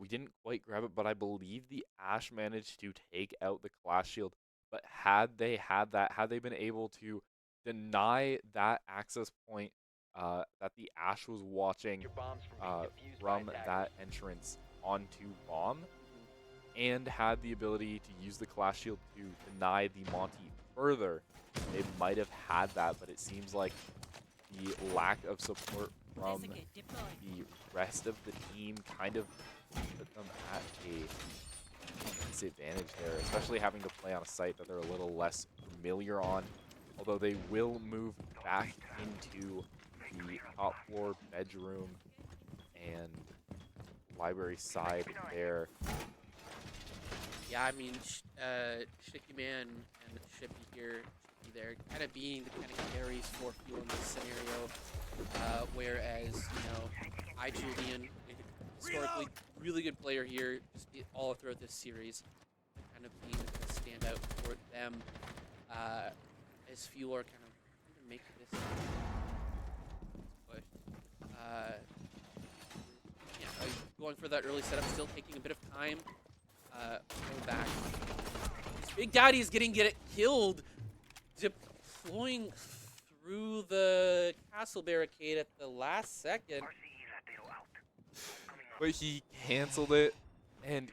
We didn't quite grab it, but I believe the Ash managed to take out the Clash Shield. But had they been able to deny that access point that the Ash was watching from that entrance onto Bomb, and had the ability to use the Clash Shield to deny the Monty further, they might have had that, but it seems like the lack of support from the rest of the team kind of put them at a disadvantage there, especially having to play on a site that they're a little less familiar on, although they will move back into the top floor bedroom and library side there. Yeah, I mean, Shicky Man and Shippy here, they're kind of being the kind of carries for Fuel in this scenario, whereas, you know, Julian, historically really good player here, just all throughout this series, kind of being the standout for them, as Fuel are kind of making this push. Yeah, going for that early setup, still taking a bit of time. Going back. Big Daddy is getting killed, deploying through the castle barricade at the last second. But he canceled it, and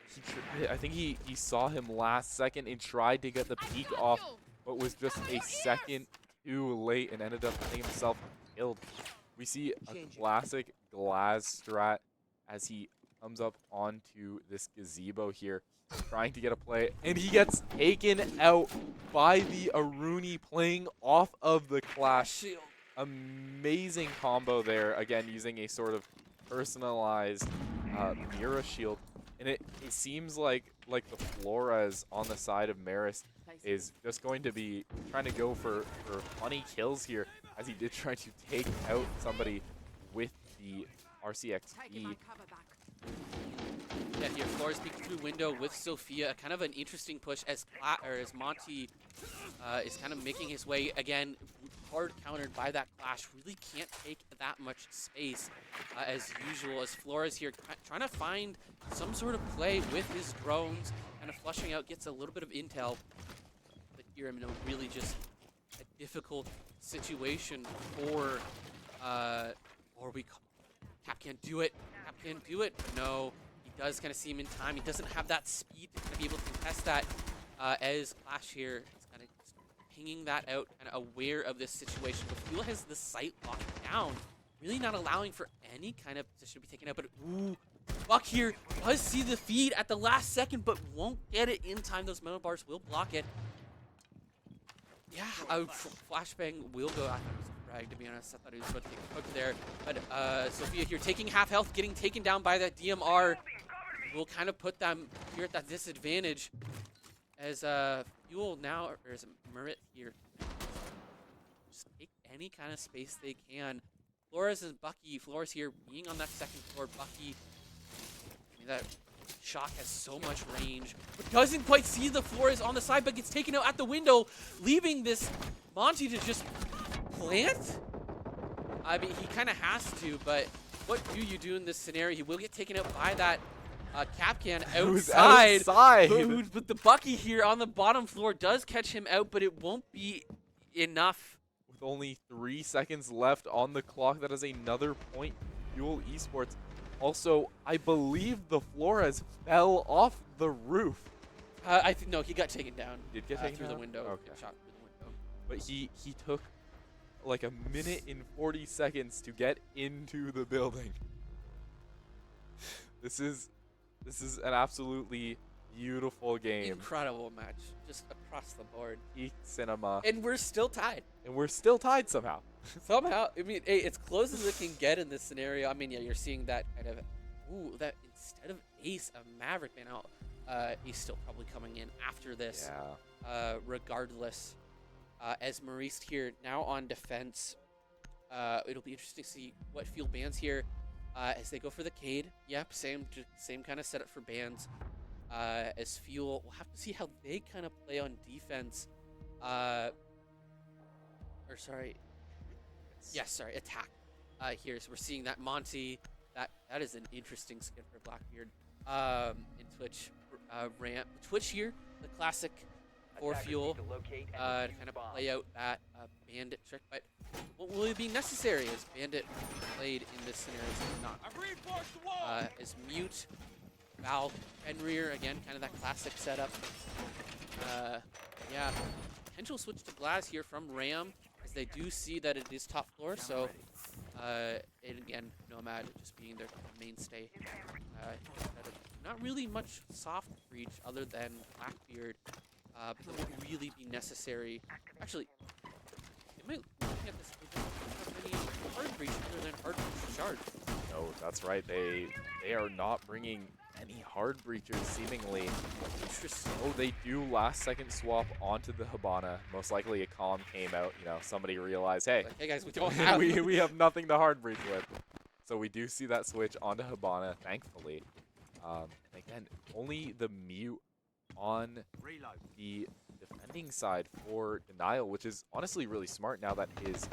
I think he saw him last second and tried to get the peek off, but was just a second too late and ended up getting himself killed. We see a classic Glaz strat as he comes up onto this gazebo here, trying to get a play, and he gets taken out by the Aruni playing off of the Clash. Amazing combo there, again using a sort of personalized Mira shield, and it seems like the Flores on the side of Marist is just going to be trying to go for funny kills here, as he did try to take out somebody with the RCXD. Yeah, here Flores peeking through window with Sophia, kind of an interesting push as Monty is kind of making his way again, hard countered by that Clash. Really can't take that much space as usual, as Flores here trying to find some sort of play with his drones, kind of flushing out, gets a little bit of intel, but here in a really just a difficult situation for Cap can't do it. Cap can't do it. No. Does kind of see him in time. He doesn't have that speed to kind of be able to contest that as Clash here is kind of pinging that out, kind of aware of this situation. But Fuel has the site locked down, really not allowing for any kind of position to be taken out. But ooh, Buck here does see the feed at the last second, but won't get it in time. Those metal bars will block it. Yeah, flashbang will go. I thought it was a frag, to be honest. I thought he was about to take a hook there. But Sophia here taking half health, getting taken down by that DMR. Will kind of put them here at that disadvantage as Fuel now, or is it Merit here? Just take any kind of space they can. Flores and Bucky. Flores here being on that second floor. Bucky, that shock has so much range, but doesn't quite see the Flores on the side, but gets taken out at the window, leaving this Monty to just plant. I mean, he kind of has to, but what do you do in this scenario? He will get taken out by that Capcan Who's outside. outside? But the Bucky here on the bottom floor does catch him out, but it won't be enough. With only 3 seconds left on the clock, that is another point. Fuel Esports. Also, I believe the Flores fell off the roof. I think no, he got taken down. Did get taken through down? the window. Okay. Got shot through the window. But he took like a minute and 40 seconds to get into the building. This is an absolutely beautiful game. Incredible match, just across the board. Peak cinema. And we're still tied. And we're still tied somehow. Somehow, I mean, hey, it's close as it can get in this scenario. I mean, yeah, you're seeing that kind of, that instead of Ace, a Maverick, man, he's still probably coming in after this. Yeah. Regardless, as Marist here now on defense, it'll be interesting to see what Fuel bans here as they go for the Cade. Yep, same kind of setup for bans. As Fuel, we'll have to see how they kind of play on defense. Attack. Here, so we're seeing that Monty. That is an interesting skin for Blackbeard. In Twitch, ramp Twitch here, the classic for Fuel, to kind of play out that Bandit trick, but what will it be necessary as Bandit played in this scenario is not. As Mute, Val, Fenrir, again, kind of that classic setup. Yeah, potential switch to Glass here from Ram, as they do see that it is top floor, so, and again, Nomad just being their mainstay. Not really much soft breach other than Blackbeard, but that would really be necessary. Actually, it might look at this, they don't have any hard breach other than hard breach shard. No, that's right. They are not bringing any hard breachers, seemingly. Interesting. Oh, they do last second swap onto the Hibana. Most likely a comm came out, somebody realized, hey, Like, hey guys, we don't have we have nothing to hard breach with. So we do see that switch onto Hibana, thankfully. Again, only the Mute on the defending side for Denial, which is honestly really smart now that his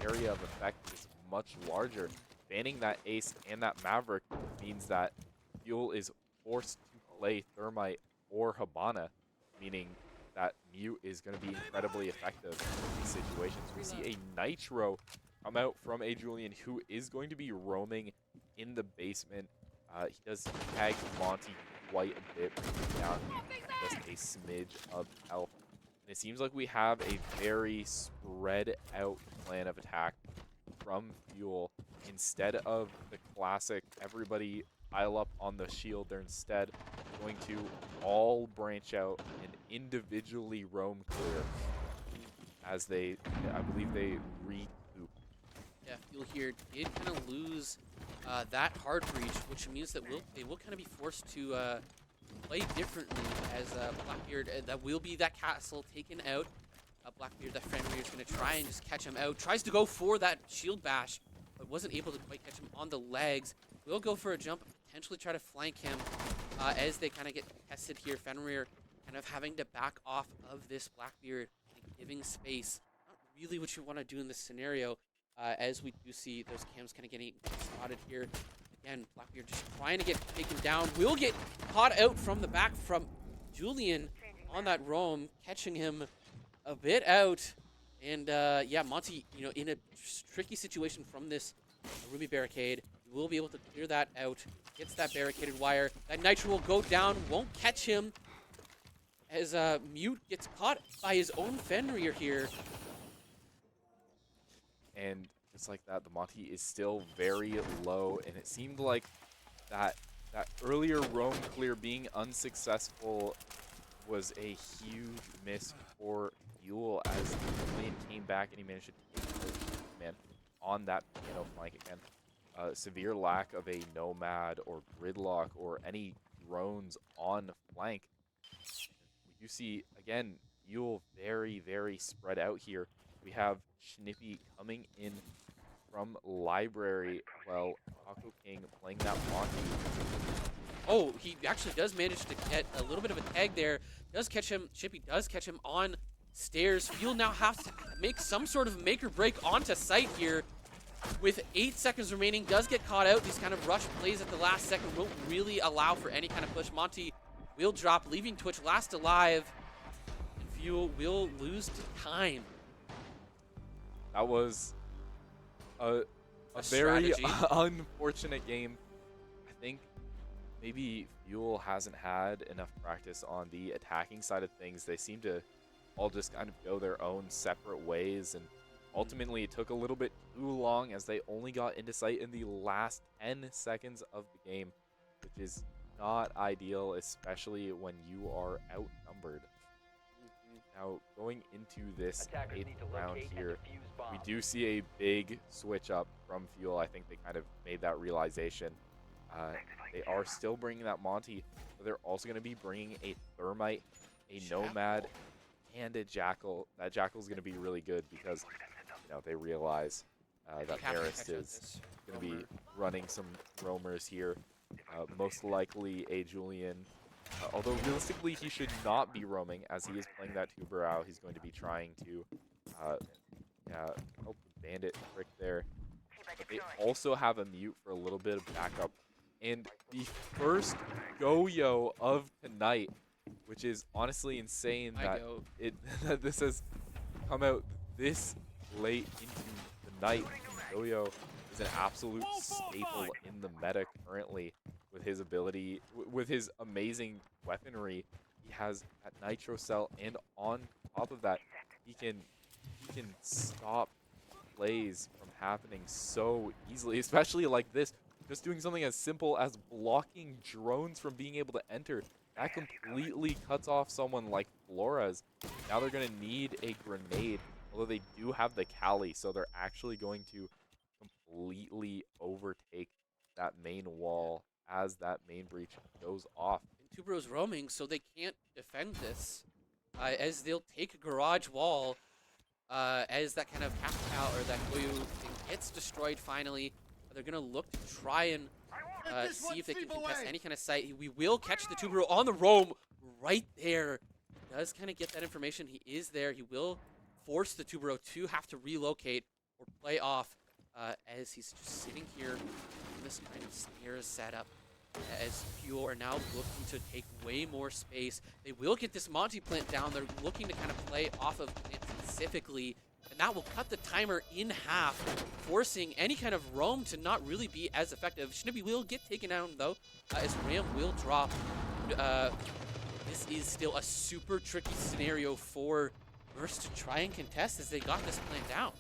area of effect is much larger. Banning that Ace and that Maverick means that Fuel is forced to play Thermite or Hibana, meaning that Mute is going to be incredibly effective in these situations. We see a Nitro come out from a Julian who is going to be roaming in the basement. He does tag Monty quite a bit, bringing down just a smidge of health. And it seems like we have a very spread out plan of attack from Fuel. Instead of the classic everybody pile up on the shield, they're instead going to all branch out and individually roam clear as I believe they recoup. Yeah, Fuel here did kind of lose that hard breach, which means that they will kind of be forced to play differently as Blackbeard. That will be that castle taken out. Blackbeard, that Fenrir is going to try and just catch him out. Tries to go for that shield bash, but wasn't able to quite catch him on the legs. Will go for a jump, potentially try to flank him as they kind of get tested here. Fenrir kind of having to back off of this Blackbeard and giving space. Not really what you want to do in this scenario, as we do see those cams kind of getting spotted here. Again, Blackbeard just trying to get taken down. Will get caught out from the back from Julian on that roam, catching him a bit out. And yeah, Monty, in a tricky situation from this Ruby barricade, will be able to clear that out. Gets that barricaded wire. That Nitro will go down, won't catch him. As Mute gets caught by his own Fenrir here. And just like that, the Monty is still very low, and it seemed like that earlier roam clear being unsuccessful was a huge miss for Fuel as the lane came back and he managed to take man on that piano flank again. Severe lack of a Nomad or Gridlock or any drones on flank. You see, again, Fuel very, very spread out here. We have Schnippy coming in from Library, while Taco King playing that Monty. Oh, he actually does manage to get a little bit of a tag there. Does catch him. Schnippy does catch him on stairs. Fuel now has to make some sort of make or break onto site here. with 8 seconds remaining, does get caught out. These kind of rush plays at the last second won't really allow for any kind of push. Monty will drop, leaving Twitch last alive, and Fuel will lose to time. That was a very strategy. unfortunate game. I think maybe Fuel hasn't had enough practice on the attacking side of things. They seem to all just kind of go their own separate ways, and ultimately it took a little bit too long as they only got into sight in the last 10 seconds of the game, which is not ideal, especially when you are outnumbered. Now, going into this 8th round here, we do see a big switch up from Fuel. I think they kind of made that realization. They are still bringing that Monty, but they're also going to be bringing a Thermite, a Nomad, and a Jackal. That Jackal is going to be really good because they realize that Marist is going to be running some roamers here. Most likely a Julian. Although realistically he should not be roaming as he is playing that Tuberao. He's going to be trying to help the Bandit trick there. But they also have a mute for a little bit of backup. And the first Goyo of tonight, which is honestly insane that this has come out this late into the night. Goyo is an absolute staple in the meta currently with his ability, with his amazing weaponry. He has that Nitro Cell, and on top of that, he can stop plays from happening so easily, especially like this. Just doing something as simple as blocking drones from being able to enter. That completely cuts off someone like Flores. Now they're going to need a grenade, although they do have the Kali, so they're actually going to completely overtake that main wall as that main breach goes off. And Tubero's roaming, so they can't defend this, as they'll take a garage wall as that kind of out or that Goyu thing gets destroyed finally. They're going to look to try and see if they can contest any kind of site. We will catch the Tubero on the roam right there. He does kind of get that information. He is there. He will force the Tubero to have to relocate or play off as he's just sitting here in this kind of snare setup. As Fuel are now looking to take way more space. They will get this Monty plant down. They're looking to kind of play off of it specifically. And that will cut the timer in half, forcing any kind of roam to not really be as effective. Snippy will get taken down, though, as Ram will drop. This is still a super tricky scenario for Marist to try and contest as they got this plan down.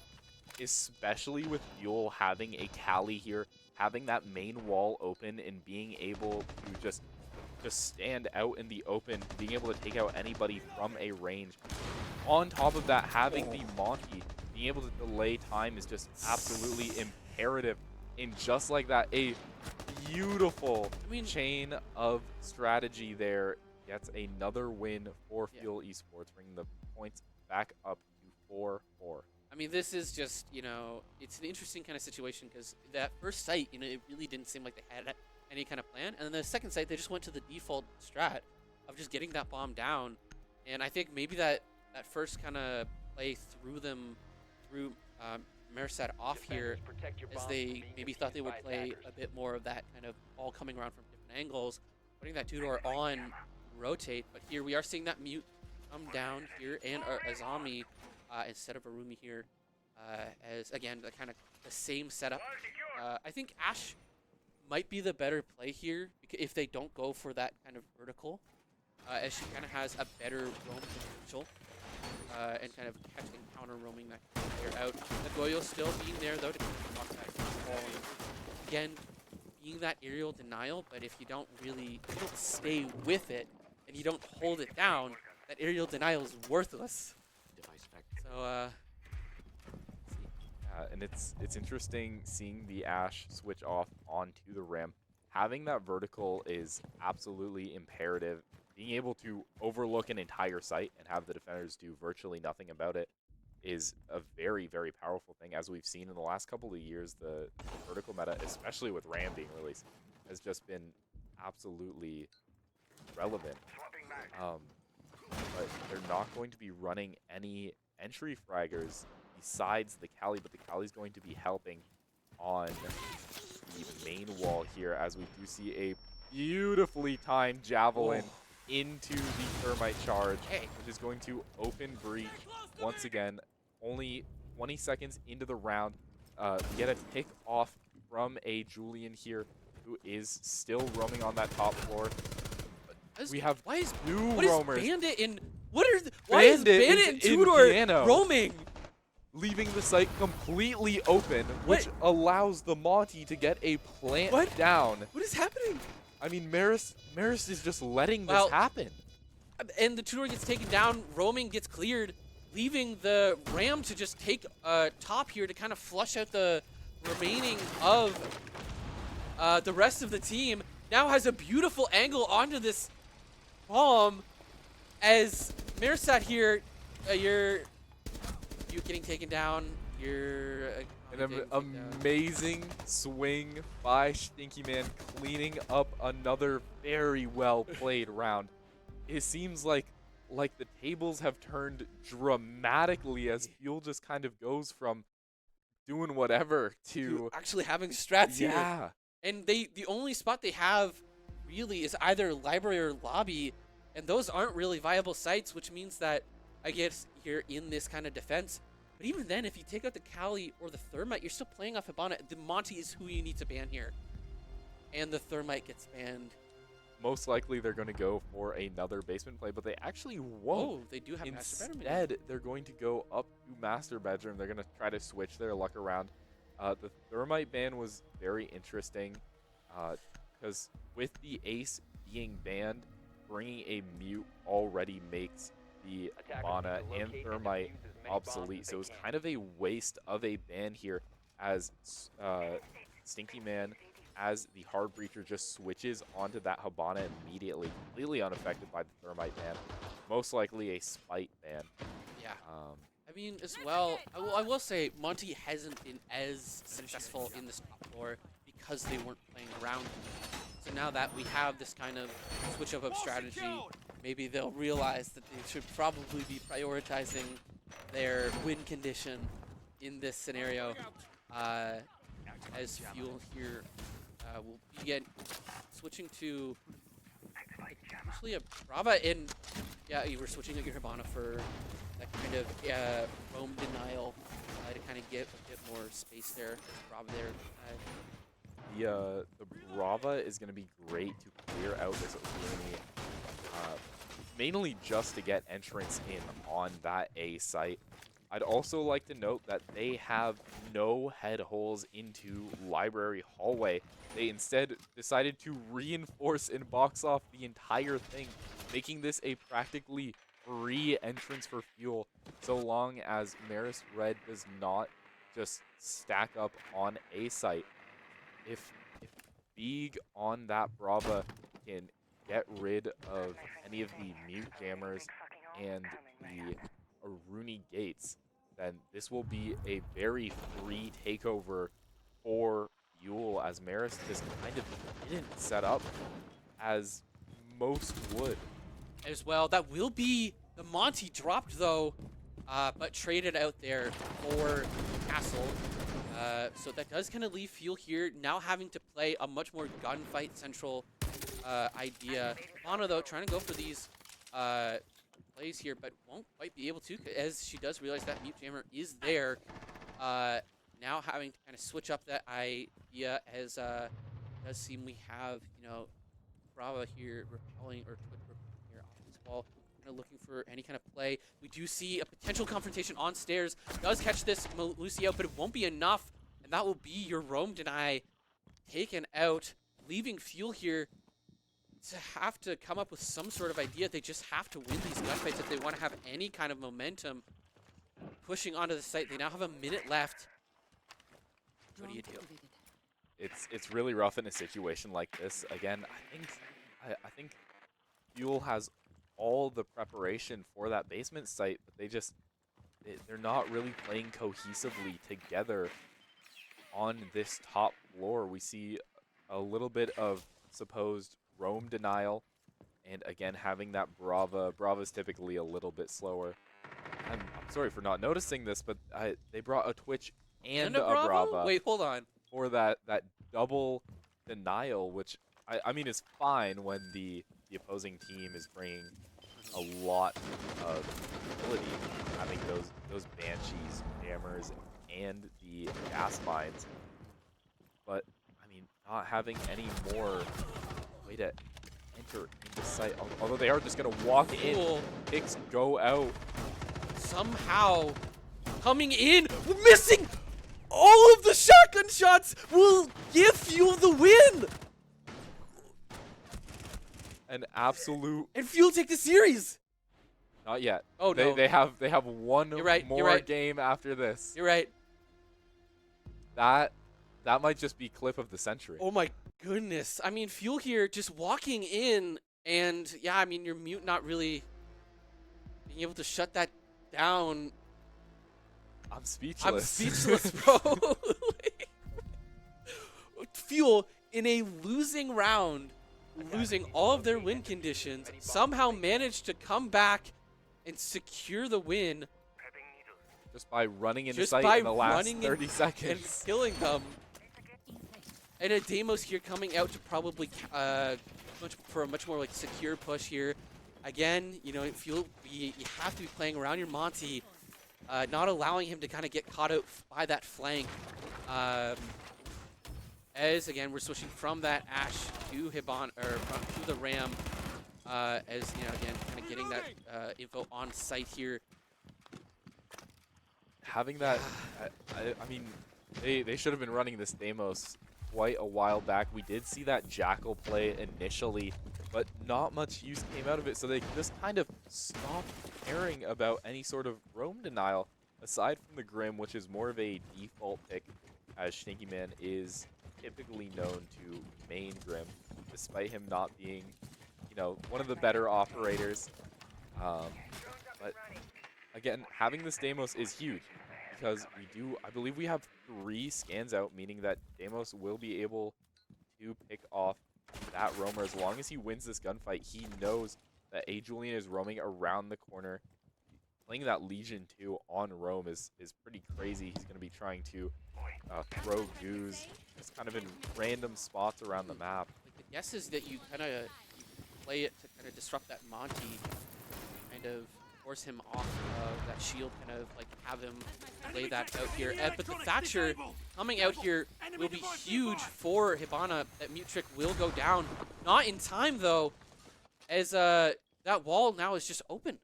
Especially with Fuel having a Kali here, having that main wall open and being able to just stand out in the open, being able to take out anybody from a range. On top of that, having the Monty, being able to delay time is just absolutely imperative. And just like that, a beautiful chain of strategy there gets another win for Fuel Esports, bringing the points back up to 4-4. I mean, this is just, it's an interesting kind of situation because that first site, it really didn't seem like they had any kind of plan. And then the second site, they just went to the default strat of just getting that bomb down. And I think maybe that first kind of play threw Marist off here as they maybe thought they would play a bit more of that kind of all coming around from different angles, putting that two-door on rotate. But here we are seeing that mute come down here and a zombie instead of a Rumi here, as again the kind of the same setup. I think Ash might be the better play here if they don't go for that kind of vertical, as she kind of has a better roam potential and kind of catch and counter roaming that player out. The Goyo still being there though to block that ball. Again, being that aerial denial, but if you don't stay with it and you don't hold it down, that aerial denial is worthless. So, and it's interesting seeing the Ashe switch off onto the rim. Having that vertical is absolutely imperative. Being able to overlook an entire site and have the defenders do virtually nothing about it is a very, very powerful thing. As we've seen in the last couple of years, the vertical meta, especially with Ram being released, has just been absolutely relevant. But they're not going to be running any entry fraggers besides the Kali, but the Kali's going to be helping. on the main wall here, as we do see a beautifully timed javelin into the thermite charge, which is going to open breach once again. Only 20 seconds into the round. We get a tick off from a Julian here, who is still roaming on that top floor. We have why is two what roamers. is Bandit in? Why is Bandit and Tudor Piano, roaming? leaving the site completely open, which allows the Monty to get a plant down. What is happening? I mean, Marist is just letting this happen. And the Tudor gets taken down. Roaming gets cleared, leaving the Ram to just take top here to kind of flush out the remaining of the rest of the team. Now has a beautiful angle onto this bomb. As Marist here, you're getting taken down. You're An amazing swing by Stinky Man, cleaning up another very well played round. It seems like the tables have turned dramatically as Fuel just kind of goes from doing whatever to actually having strats here. Yeah. And the only spot they have really is either library or lobby, and those aren't really viable sites, which means that I guess you're in this kind of defense. But even then, if you take out the Kali or the Thermite, you're still playing off Hibana. The Monty is who you need to ban here. And the Thermite gets banned. Most likely they're going to go for another basement play, but they actually won't. Oh, they do have Master Bedroom. Instead, they're going to go up to Master Bedroom. They're going to try to switch their luck around. The Thermite ban was very interesting because with the Ace being banned, bringing a Mute already makes the Hibana and Thermite obsolete. So it was kind of a waste of a ban here, as Stinky Man, as the Hard Breacher, just switches onto that Hibana immediately, completely unaffected by the Thermite ban. Most likely a Spite ban. Yeah. I mean, as well, I will say Monty hasn't been as successful in this top floor because they weren't playing around. So now that we have this kind of switch up of strategy, maybe they'll realize that they should probably be prioritizing their win condition in this scenario. As Fuel here will begin switching to actually a Brava, and yeah, you were switching at your Hibana for that kind of roam denial to kind of get a bit more space there. Brava there. The Brava is going to be great to clear out this Uruni, mainly just to get entrance in on that A site. I'd also like to note that they have no head holes into Library Hallway. They instead decided to reinforce and box off the entire thing, making this a practically free entrance for Fuel, so long as Marist Red does not just stack up on A site. If Beeg on that Brava can get rid of any of the Mute Jammers and the Aruni Gates, then this will be a very free takeover for Fuel, as Marist just kind of didn't set up as most would. As well, that will be the Monty dropped though, but traded out there for Castle. So that does kind of leave Fuel here now having to play a much more gunfight central idea. Hibana though trying to go for these plays here, but won't quite be able to, as she does realize that Mute Jammer is there. Now having to kind of switch up that idea, as it does seem we have, you know, Brava here repelling, or Twitch repelling here off this wall, kind of looking for any kind of play. We do see a potential confrontation on stairs. Does catch this Lucio, but it won't be enough, and that will be your roam deny taken out, leaving Fuel here to have to come up with some sort of idea. They just have to win these gunfights if they want to have any kind of momentum pushing onto the site. They now have a minute left. What do you do? It's really rough in a situation like this. Again, I think Fuel has all the preparation for that basement site, but they're not really playing cohesively together on this top floor. We see a little bit of supposed roam denial, and again having that Brava's typically a little bit slower. I'm sorry for not noticing this, but they brought a Twitch and a Brava. Wait, hold on. for that double denial, which I mean is fine when the opposing team is bringing a lot of ability, having those banshees, jammers, and the gas mines. But I mean, not having any more way to enter into sight. Although they are just gonna walk in, Cool. picks go out. Somehow coming in, missing all of the shotgun shots will give Fuel the win. An absolute. And Fuel take the series. Not yet. Oh, no. They have one You're right, you're more right. game after this. You're right. That might just be clip of the century. Oh my goodness. I mean, Fuel here just walking in, and yeah, I mean, your mute not really being able to shut that down. I'm speechless. I'm speechless, bro. Fuel in a losing round, losing all of their win conditions, somehow managed to come back and secure the win Just by running into just sight by in the last running 30 and seconds. killing them. And a Deimos here coming out to probably for a much more like secure push here. Again, you know, Fuel, you have to be playing around your Monty, not allowing him to kind of get caught out by that flank. As again, we're switching from that Ash to Hibon or to the Ram. As you know, again, kind of getting that info on site here. Having that, I mean, they should have been running this Deimos quite a while back. We did see that Jackal play initially, but not much use came out of it, so they just kind of stopped caring about any sort of roam denial, aside from the Grim, which is more of a default pick, as Stinky Man is typically known to main Grim, despite him not being, you know, one of the better operators. But again, having this Deimos is huge, because I believe we have 3 scans out, meaning that Deimos will be able to pick off that roamer. As long as he wins this gunfight, he knows that A. Julian is roaming around the corner. Playing that Legion 2 on roam is pretty crazy. He's going to be trying to throw goos just kind of in random spots around the map. Like the guess is that you kind of play it to kind of disrupt that Monty, kind of force him off of that shield, kind of like have him lay that out here. But the Thatcher coming out here will be huge for Hibana. That mute trick will go down. Not in time though, as that wall now is just open,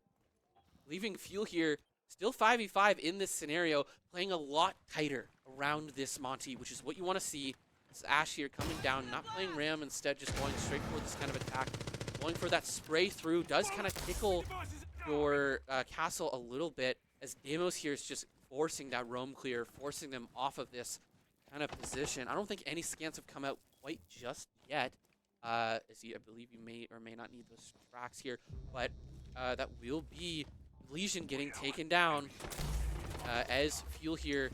leaving Fuel here still 5v5 in this scenario, playing a lot tighter around this Monty, which is what you want to see. This Ash here coming down, not playing Ram, instead just going straight for this kind of attack, going for that spray through. Does kind of tickle your castle a little bit, as Deimos here is just forcing that roam clear, forcing them off of this kind of position. I don't think any scans have come out quite just yet, as I believe you may or may not need those tracks here, but that will be Legion getting taken down, as Fuel here,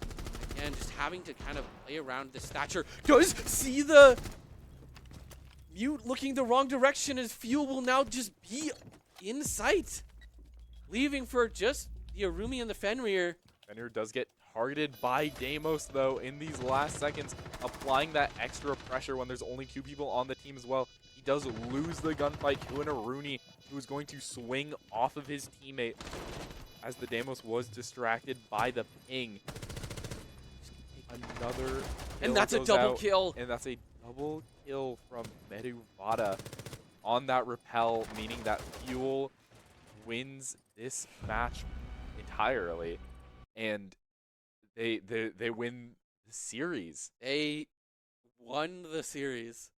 again, just having to kind of play around this Thatcher. Does see the mute looking the wrong direction, as Fuel will now just be in sight, leaving for just the Arumi and the Fenrir. Fenrir does get targeted by Deimos, though, in these last seconds, applying that extra pressure when there's only 2 people on the team as well. He does lose the gunfight to an Aruni, who is going to swing off of his teammate, as the Deimos was distracted by the ping. Another And that's a goes double out, kill. And that's a double kill from Meruvada on that repel, meaning that Fuel wins this match entirely, and they win the series. They won the series.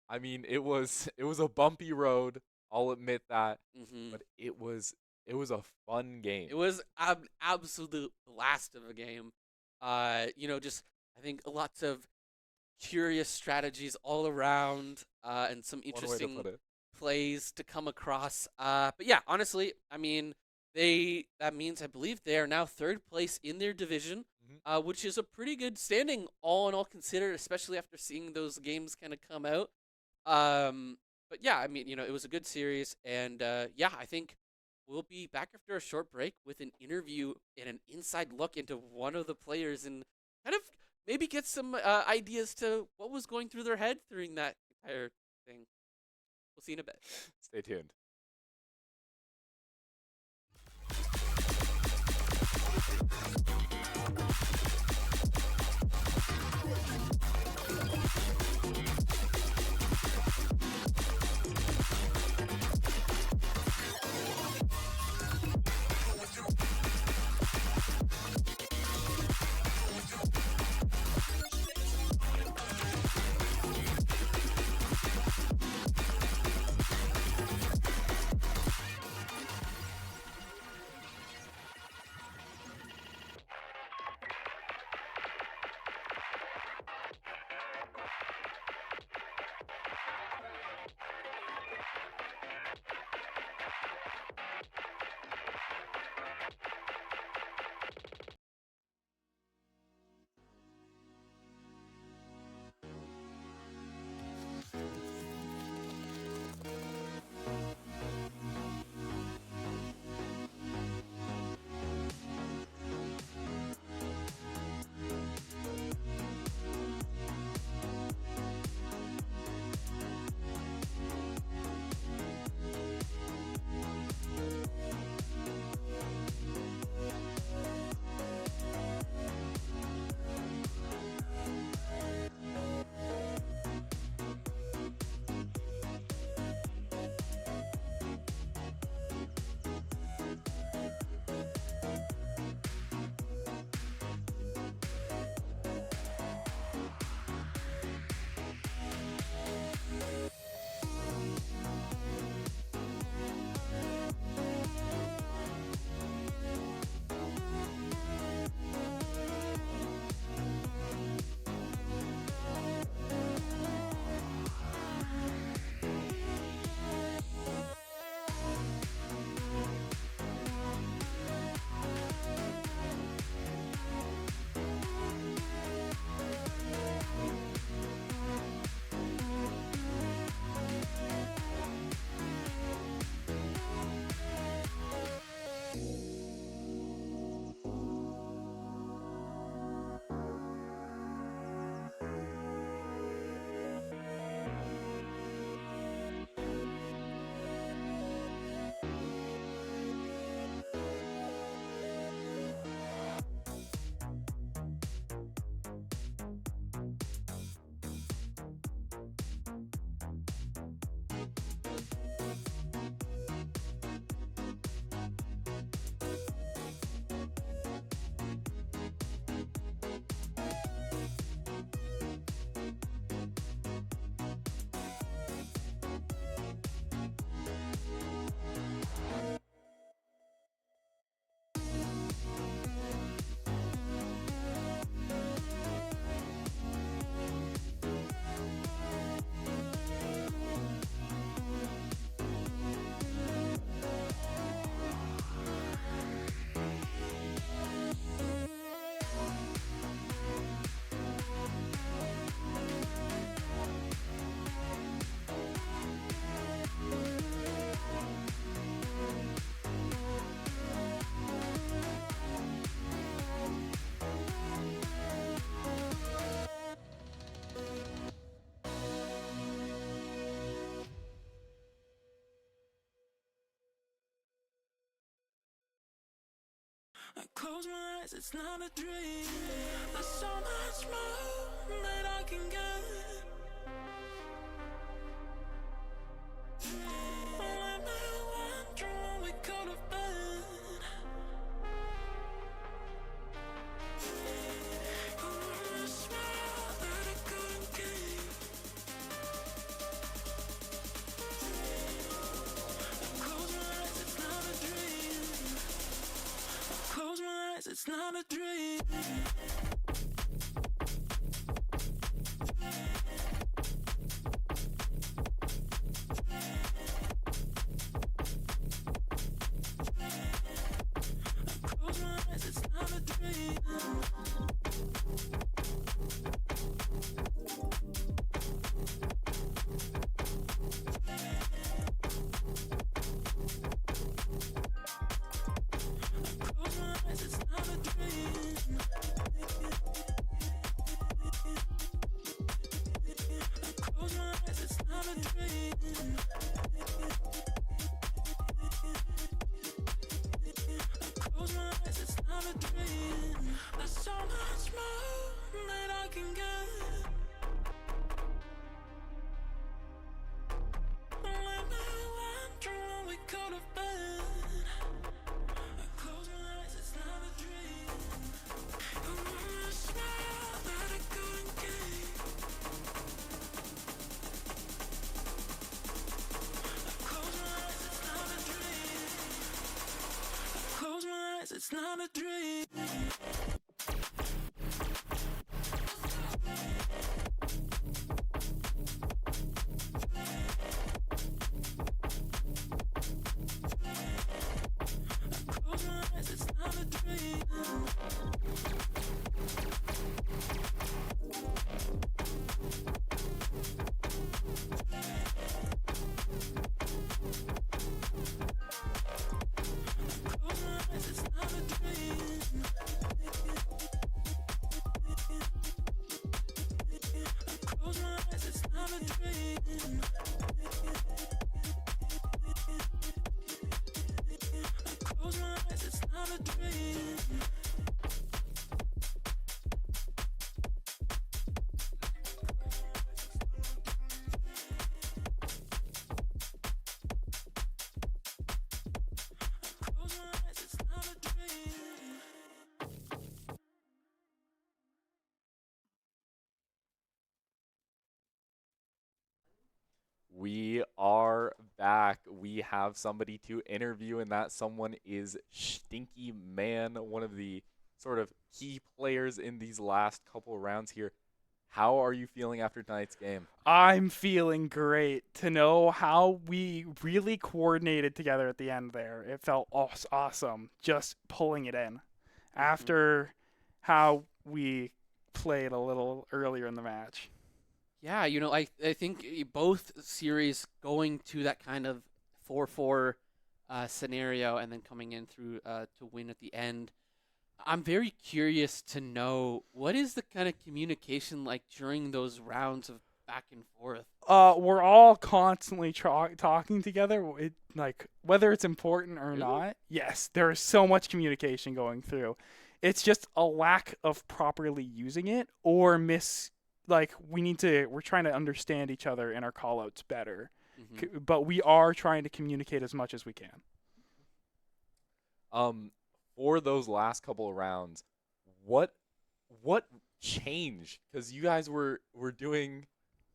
I mean, it was a bumpy road, I'll admit that, Mm-hmm. but it was a fun game. It was an absolute blast of a game. You know, just I think lots of curious strategies all around, and some One way to interesting put it. plays to come across. But yeah, honestly, I mean, that means I believe they are now 3rd place in their division, which is a pretty good standing, all in all considered, especially after seeing those games kind of come out. But yeah, I mean, you know, it was a good series, and yeah, I think we'll be back after a short break with an interview and an inside look into one of the players, and kind of maybe get some ideas to what was going through their head during that entire thing. We'll see in a bit. Stay tuned. I close my eyes, it's not a dream. There's so much more that I can get. Let me wonder what we could have been. A smile that I couldn't keep. I close my eyes, it's not a dream. Close my eyes, it's not a dream. Close my eyes, it's not a dream. Close my eyes, it's not a dream. it's not a dream. Close my eyes, it's not a dream. Close my eyes, it's not a dream. Close my eyes, it's not a dream. Close my eyes, it's not a dream. Close my eyes, it's not a dream. We are back. We have somebody to interview, and that someone is Stinky Man, one of the sort of key players in these last couple rounds here. How are you feeling after tonight's game? I'm feeling great to know how we really coordinated together at the end there. It felt awesome just pulling it in after how we played a little earlier in the match. Yeah, I think both series going to that kind of 4-4 scenario and then coming in through to win at the end. I'm very curious to know what is the kind of communication like during those rounds of back and forth. We're all constantly talking together, like whether it's important or Really? not. Yes, there is so much communication going through. It's just a lack of properly using it or we're trying to understand each other in our callouts better. But we are trying to communicate as much as we can. For those last couple of rounds, what changed? Because you guys were doing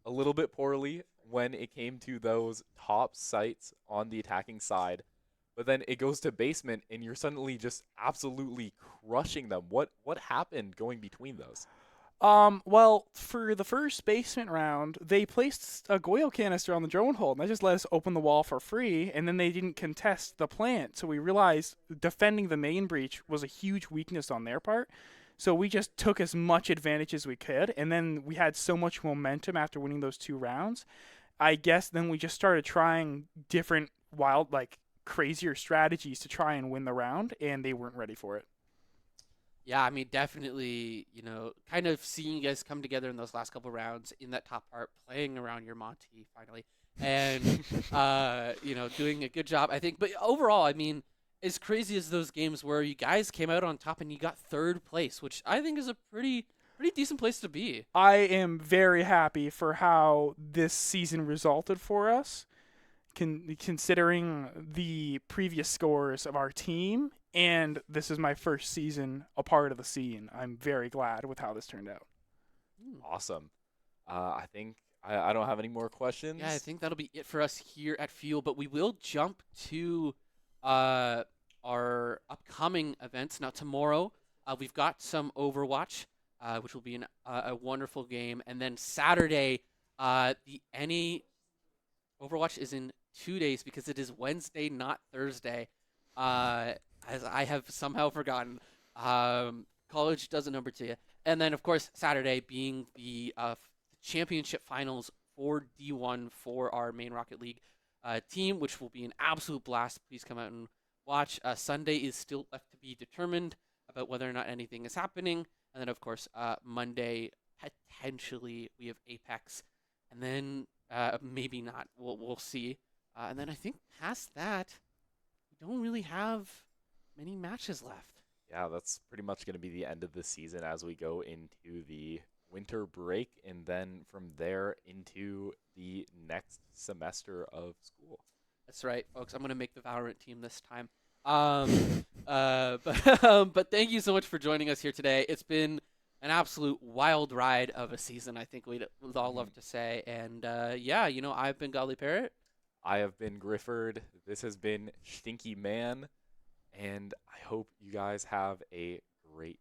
a little bit poorly when it came to those top sites on the attacking side, but then it goes to basement and you're suddenly just absolutely crushing them. What happened going between those? Well, for the first basement round, they placed a Goyo canister on the drone hold, and that just let us open the wall for free, and then they didn't contest the plant, so we realized defending the main breach was a huge weakness on their part, so we just took as much advantage as we could, and then we had so much momentum after winning those 2 rounds. I guess then we just started trying different wild, crazier strategies to try and win the round, and they weren't ready for it. Yeah, I mean, definitely, kind of seeing you guys come together in those last couple rounds in that top part, playing around your Monty finally, and, doing a good job, I think. But overall, I mean, as crazy as those games were, you guys came out on top and you got 3rd place, which I think is a pretty decent place to be. I am very happy for how this season resulted for us, considering the previous scores of our team. And this is my first season a part of the scene. I'm very glad with how this turned out. Awesome. I think I don't have any more questions. Yeah, I think that'll be it for us here at Fuel, but we will jump to our upcoming events. Now, tomorrow, we've got some Overwatch, which will be a wonderful game. And then Saturday, the NA Overwatch is in 2 days because it is Wednesday, not Thursday. As I have somehow forgotten. College does a number to you. And then, of course, Saturday being the championship finals for D1 for our main Rocket League team, which will be an absolute blast. Please come out and watch. Sunday is still left to be determined about whether or not anything is happening. And then, of course, Monday, potentially, we have Apex. And then maybe not. We'll see. And then I think past that, we don't really have many matches left. Yeah, that's pretty much going to be the end of the season as we go into the winter break, and then from there into the next semester of school. That's right, folks. I'm going to make the Valorant team this time. But thank you so much for joining us here today. It's been an absolute wild ride of a season, I think we'd all love to say. And I've been Godly Parrot. I have been Grifford. This has been Stinky Man. and I hope you guys have a great